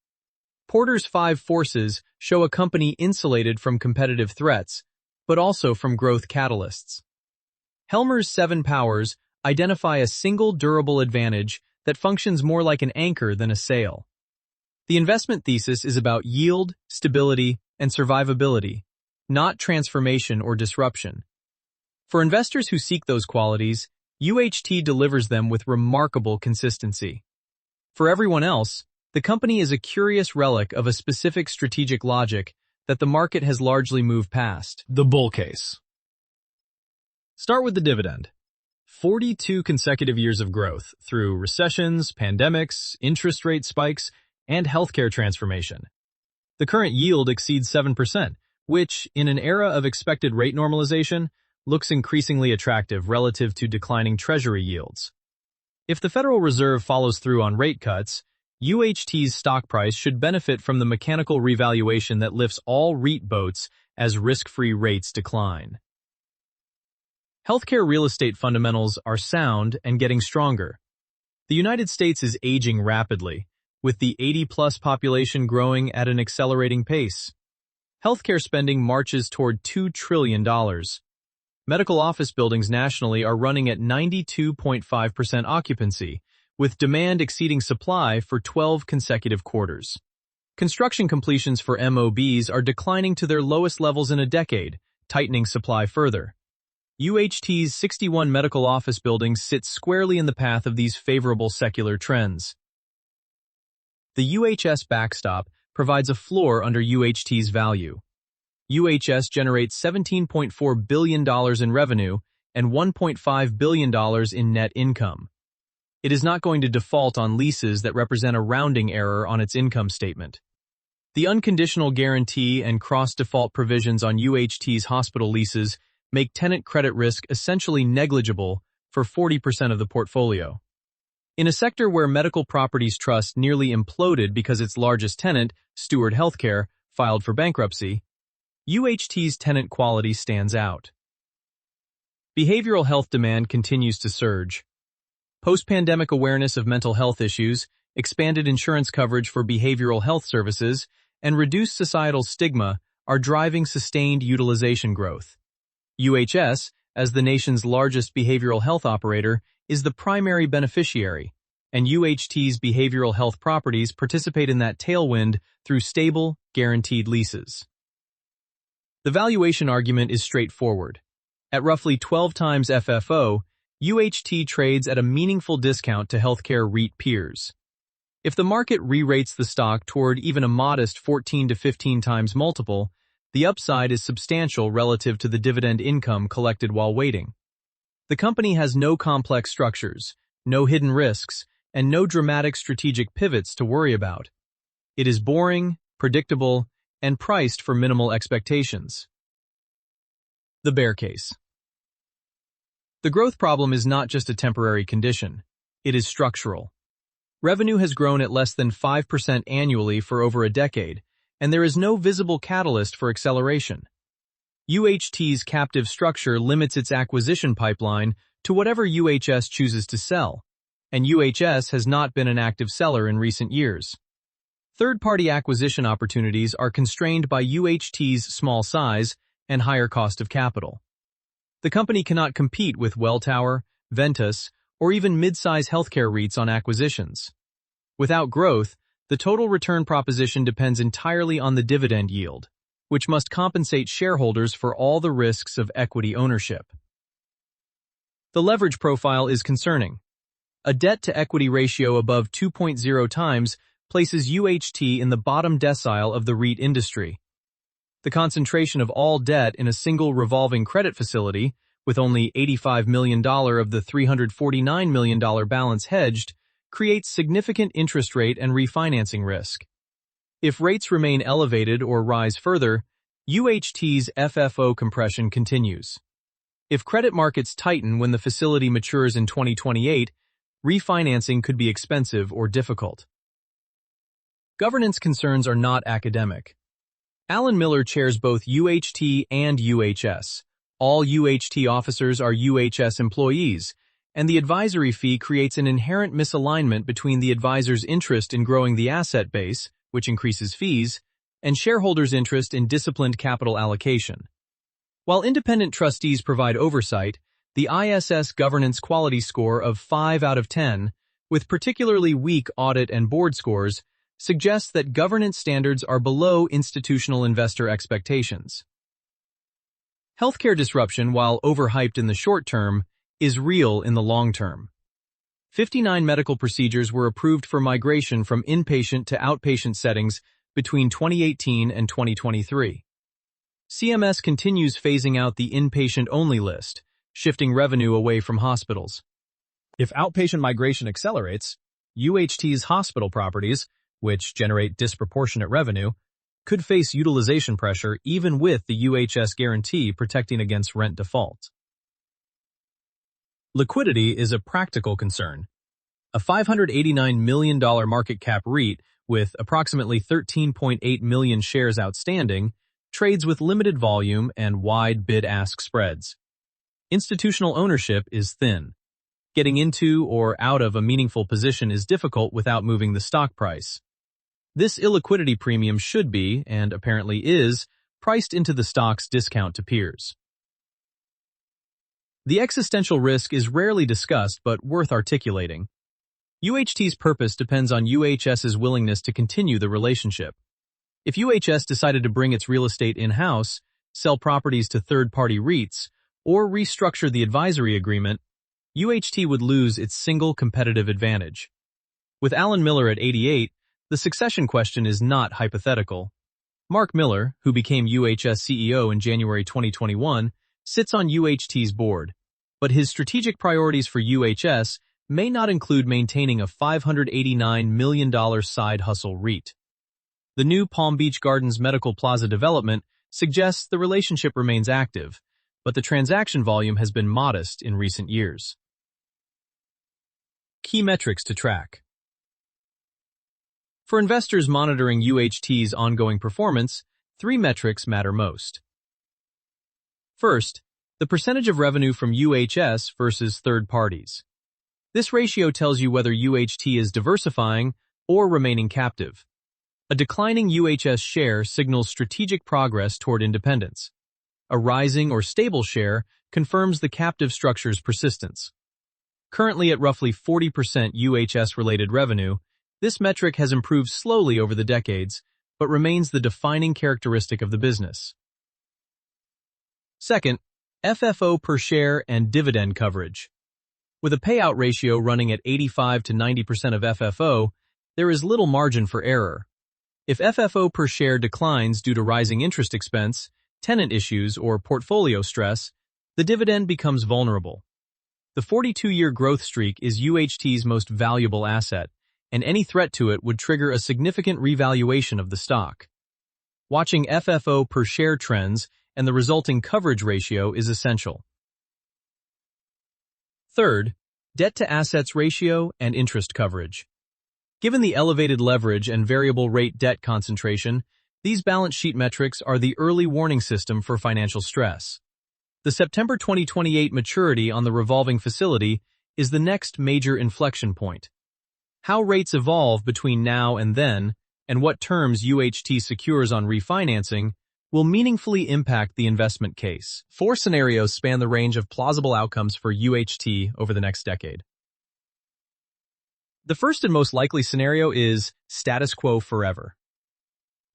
Porter's 5 forces show a company insulated from competitive threats, but also from growth catalysts. Helmer's 7 powers identify a single durable advantage that functions more like an anchor than a sail. The investment thesis is about yield, stability, and survivability, not transformation or disruption. For investors who seek those qualities, UHT delivers them with remarkable consistency. For everyone else, the company is a curious relic of a specific strategic logic that the market has largely moved past. The bull case. Start with the dividend. 42 consecutive years of growth through recessions, pandemics, interest rate spikes, and healthcare transformation. The current yield exceeds 7%, which, in an era of expected rate normalization, looks increasingly attractive relative to declining Treasury yields. If the Federal Reserve follows through on rate cuts, UHT's stock price should benefit from the mechanical revaluation that lifts all REIT boats as risk-free rates decline. Healthcare real estate fundamentals are sound and getting stronger. The United States is aging rapidly, with the 80-plus population growing at an accelerating pace. Healthcare spending marches toward $2 trillion. Medical office buildings nationally are running at 92.5% occupancy, with demand exceeding supply for 12 consecutive quarters. Construction completions for MOBs are declining to their lowest levels in a decade, tightening supply further. UHT's 61 medical office buildings sit squarely in the path of these favorable secular trends. The UHS backstop provides a floor under UHT's value. UHS generates $17.4 billion in revenue and $1.5 billion in net income. It is not going to default on leases that represent a rounding error on its income statement. The unconditional guarantee and cross-default provisions on UHT's hospital leases make tenant credit risk essentially negligible for 40% of the portfolio. In a sector where Medical Properties Trust nearly imploded because its largest tenant, Steward Healthcare, filed for bankruptcy, UHT's tenant quality stands out. Behavioral health demand continues to surge. Post-pandemic awareness of mental health issues, expanded insurance coverage for behavioral health services, and reduced societal stigma are driving sustained utilization growth. UHS, as the nation's largest behavioral health operator, is the primary beneficiary, and UHT's behavioral health properties participate in that tailwind through stable, guaranteed leases. The valuation argument is straightforward. At roughly 12 times FFO, UHT trades at a meaningful discount to healthcare REIT peers. If the market re-rates the stock toward even a modest 14 to 15 times multiple, the upside is substantial relative to the dividend income collected while waiting. The company has no complex structures, no hidden risks, and no dramatic strategic pivots to worry about. It is boring, predictable, and priced for minimal expectations. The bear case. The growth problem is not just a temporary condition. It is structural. Revenue has grown at less than 5% annually for over a decade, and there is no visible catalyst for acceleration. UHT's captive structure limits its acquisition pipeline to whatever UHS chooses to sell, and UHS has not been an active seller in recent years. Third-party acquisition opportunities are constrained by UHT's small size and higher cost of capital. The company cannot compete with Welltower, Ventas, or even mid-size healthcare REITs on acquisitions. Without growth, the total return proposition depends entirely on the dividend yield, which must compensate shareholders for all the risks of equity ownership. The leverage profile is concerning. A debt-to-equity ratio above 2.0 times places UHT in the bottom decile of the REIT industry. The concentration of all debt in a single revolving credit facility, with only $85 million of the $349 million balance hedged, creates significant interest rate and refinancing risk. If rates remain elevated or rise further, UHT's FFO compression continues. If credit markets tighten when the facility matures in 2028, refinancing could be expensive or difficult. Governance concerns are not academic. Alan Miller chairs both UHT and UHS. All UHT officers are UHS employees, and the advisory fee creates an inherent misalignment between the advisor's interest in growing the asset base, which increases fees, and shareholders' interest in disciplined capital allocation. While independent trustees provide oversight, the ISS governance quality score of 5 out of 10, with particularly weak audit and board scores, suggests that governance standards are below institutional investor expectations. Healthcare disruption, while overhyped in the short term, is real in the long term. 59 medical procedures were approved for migration from inpatient to outpatient settings between 2018 and 2023. CMS continues phasing out the inpatient-only list, shifting revenue away from hospitals. If outpatient migration accelerates, UHT's hospital properties, which generate disproportionate revenue, could face utilization pressure even with the UHS guarantee protecting against rent default. Liquidity is a practical concern. A $589 million market cap REIT with approximately 13.8 million shares outstanding trades with limited volume and wide bid-ask spreads. Institutional ownership is thin. Getting into or out of a meaningful position is difficult without moving the stock price. This illiquidity premium should be, and apparently is, priced into the stock's discount to peers. The existential risk is rarely discussed but worth articulating. UHT's purpose depends on UHS's willingness to continue the relationship. If UHS decided to bring its real estate in-house, sell properties to third-party REITs, or restructure the advisory agreement, UHT would lose its single competitive advantage. With Alan Miller at 88, the succession question is not hypothetical. Mark Miller, who became UHS CEO in January 2021, sits on UHT's board, but his strategic priorities for UHS may not include maintaining a $589 million side hustle REIT. The new Palm Beach Gardens Medical Plaza development suggests the relationship remains active, but the transaction volume has been modest in recent years. Key metrics to track. For investors monitoring UHT's ongoing performance, 3 metrics matter most. First, the percentage of revenue from UHS versus third parties. This ratio tells you whether UHT is diversifying or remaining captive. A declining UHS share signals strategic progress toward independence. A rising or stable share confirms the captive structure's persistence. Currently at roughly 40% UHS-related revenue, this metric has improved slowly over the decades, but remains the defining characteristic of the business. Second, FFO per share and dividend coverage. With a payout ratio running at 85 to 90% of FFO, there is little margin for error. If FFO per share declines due to rising interest expense, tenant issues, or portfolio stress, the dividend becomes vulnerable. The 42-year growth streak is UHT's most valuable asset, and any threat to it would trigger a significant revaluation of the stock. Watching FFO per share trends and the resulting coverage ratio is essential. Third, debt-to-assets ratio and interest coverage. Given the elevated leverage and variable rate debt concentration, these balance sheet metrics are the early warning system for financial stress. The September 2028 maturity on the revolving facility is the next major inflection point. How rates evolve between now and then, and what terms UHT secures on refinancing, will meaningfully impact the investment case. 4 scenarios span the range of plausible outcomes for UHT over the next decade. The first and most likely scenario is status quo forever.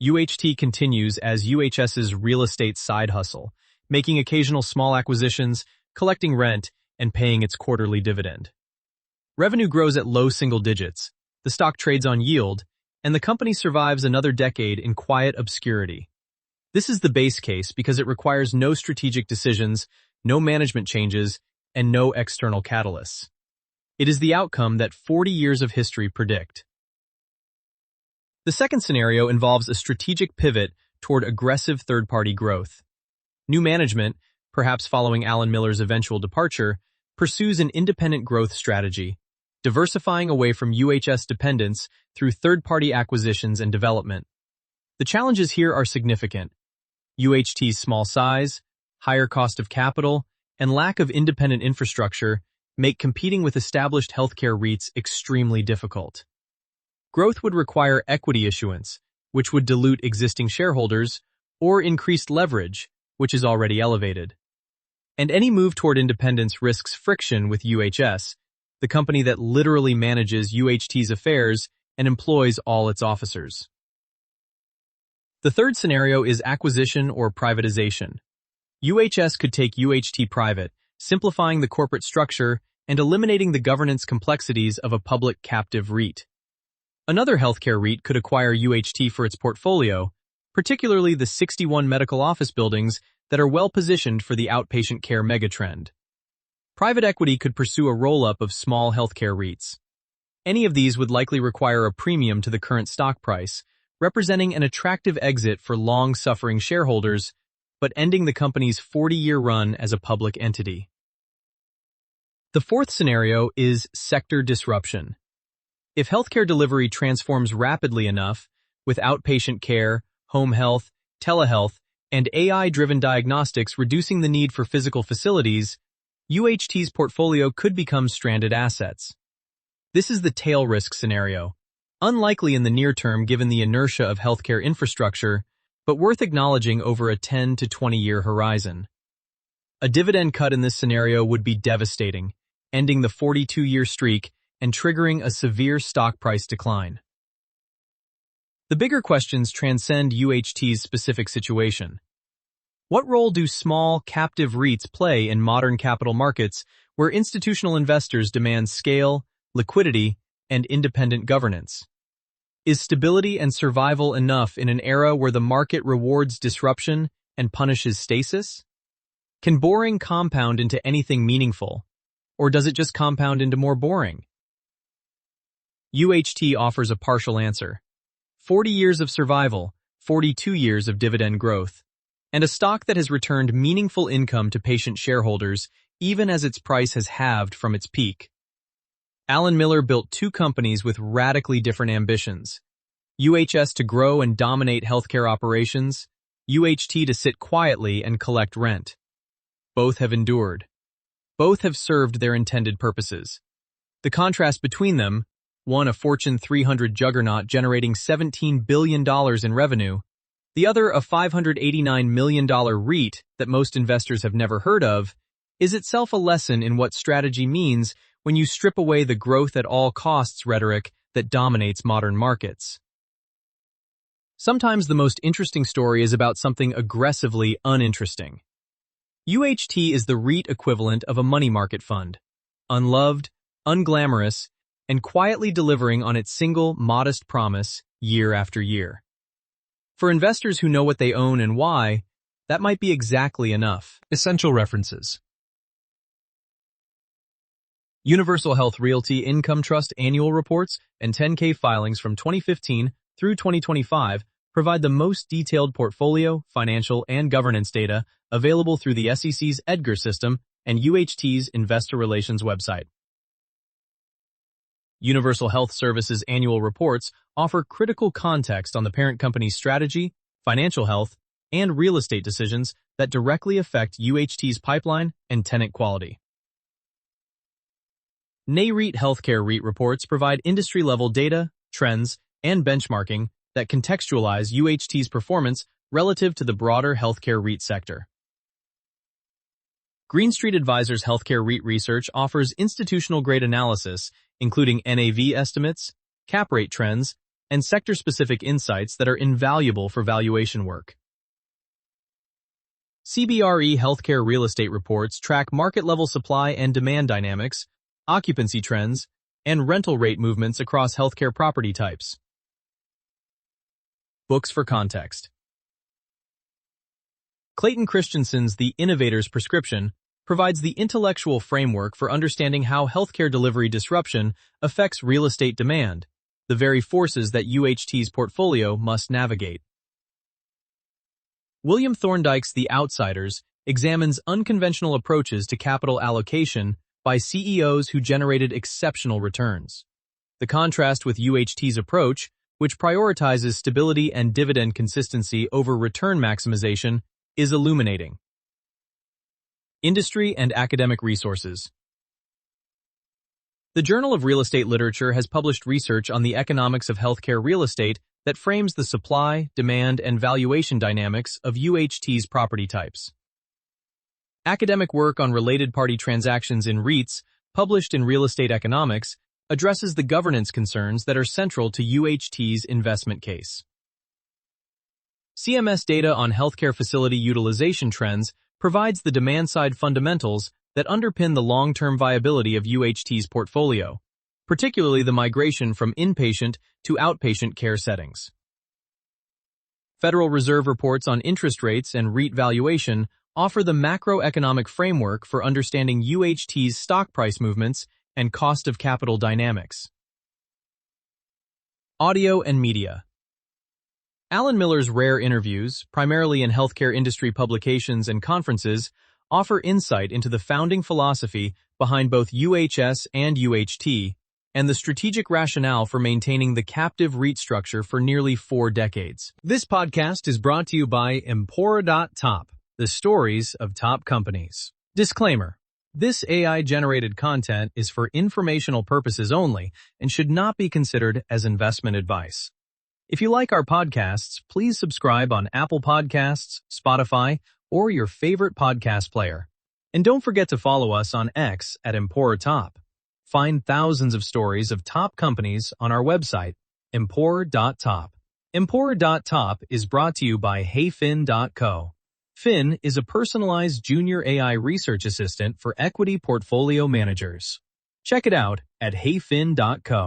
UHT continues as UHS's real estate side hustle, making occasional small acquisitions, collecting rent, and paying its quarterly dividend. Revenue grows at low single digits, the stock trades on yield, and the company survives another decade in quiet obscurity. This is the base case because it requires no strategic decisions, no management changes, and no external catalysts. It is the outcome that 40 years of history predict. The second scenario involves a strategic pivot toward aggressive third-party growth. New management, perhaps following Alan Miller's eventual departure, pursues an independent growth strategy, diversifying away from UHS dependence through third-party acquisitions and development. The challenges here are significant. UHT's small size, higher cost of capital, and lack of independent infrastructure make competing with established healthcare REITs extremely difficult. Growth would require equity issuance, which would dilute existing shareholders, or increased leverage, which is already elevated. And any move toward independence risks friction with UHS, the company that literally manages UHT's affairs and employs all its officers. The third scenario is acquisition or privatization. UHS could take UHT private, simplifying the corporate structure and eliminating the governance complexities of a public captive REIT. Another healthcare REIT could acquire UHT for its portfolio, particularly the 61 medical office buildings that are well-positioned for the outpatient care megatrend. Private equity could pursue a roll-up of small healthcare REITs. Any of these would likely require a premium to the current stock price, representing an attractive exit for long-suffering shareholders, but ending the company's 40-year run as a public entity. The fourth scenario is sector disruption. If healthcare delivery transforms rapidly enough, with outpatient care, home health, telehealth, and AI-driven diagnostics reducing the need for physical facilities, UHT's portfolio could become stranded assets. This is the tail risk scenario, unlikely in the near term given the inertia of healthcare infrastructure, but worth acknowledging over a 10 to 20-year horizon. A dividend cut in this scenario would be devastating, ending the 42-year streak and triggering a severe stock price decline. The bigger questions transcend UHT's specific situation. What role do small, captive REITs play in modern capital markets where institutional investors demand scale, liquidity, and independent governance? Is stability and survival enough in an era where the market rewards disruption and punishes stasis? Can boring compound into anything meaningful, or does it just compound into more boring? UHT offers a partial answer. 40 years of survival, 42 years of dividend growth, and a stock that has returned meaningful income to patient shareholders even as its price has halved from its peak. Alan Miller built 2 companies with radically different ambitions. UHS to grow and dominate healthcare operations, UHT to sit quietly and collect rent. Both have endured. Both have served their intended purposes. The contrast between them, one a Fortune 300 juggernaut generating $17 billion in revenue, the other a $589 million REIT that most investors have never heard of, is itself a lesson in what strategy means when you strip away the growth at all costs rhetoric that dominates modern markets. Sometimes the most interesting story is about something aggressively uninteresting. UHT is the REIT equivalent of a money market fund, unloved, unglamorous, and quietly delivering on its single, modest promise year after year. For investors who know what they own and why, that might be exactly enough. Essential references. Universal Health Realty Income Trust annual reports and 10K filings from 2015 through 2025 provide the most detailed portfolio, financial, and governance data available through the SEC's EDGAR system and UHT's Investor Relations website. Universal Health Services annual reports offer critical context on the parent company's strategy, financial health, and real estate decisions that directly affect UHT's pipeline and tenant quality. NAREIT Healthcare REIT reports provide industry-level data, trends, and benchmarking that contextualize UHT's performance relative to the broader healthcare REIT sector. Green Street Advisors Healthcare REIT Research offers institutional-grade analysis, including NAV estimates, cap rate trends, and sector-specific insights that are invaluable for valuation work. CBRE Healthcare Real Estate reports track market-level supply and demand dynamics, occupancy trends, and rental rate movements across healthcare property types. Books for context. Clayton Christensen's The Innovator's Prescription provides the intellectual framework for understanding how healthcare delivery disruption affects real estate demand, the very forces that UHT's portfolio must navigate. William Thorndike's The Outsiders examines unconventional approaches to capital allocation by CEOs who generated exceptional returns. The contrast with UHT's approach, which prioritizes stability and dividend consistency over return maximization, is illuminating. Industry and academic resources. The Journal of Real Estate Literature has published research on the economics of healthcare real estate that frames the supply, demand, and valuation dynamics of UHT's property types. Academic work on related party transactions in REITs, published in Real Estate Economics, addresses the governance concerns that are central to UHT's investment case. CMS data on healthcare facility utilization trends provides the demand-side fundamentals that underpin the long-term viability of UHT's portfolio, particularly the migration from inpatient to outpatient care settings. Federal Reserve reports on interest rates and REIT valuation offer the macroeconomic framework for understanding UHT's stock price movements and cost of capital dynamics. Audio and media. Alan Miller's rare interviews, primarily in healthcare industry publications and conferences, offer insight into the founding philosophy behind both UHS and UHT and the strategic rationale for maintaining the captive REIT structure for nearly 4 decades. This podcast is brought to you by Empora.top, the stories of top companies. Disclaimer: this AI-generated content is for informational purposes only and should not be considered as investment advice. If you like our podcasts, please subscribe on Apple Podcasts, Spotify, or your favorite podcast player. And don't forget to follow us on X at Empora.top. Find thousands of stories of top companies on our website, Empora.top. Empora.top is brought to you by HeyFin.co. Fin is a personalized junior AI research assistant for equity portfolio managers. Check it out at HeyFin.co.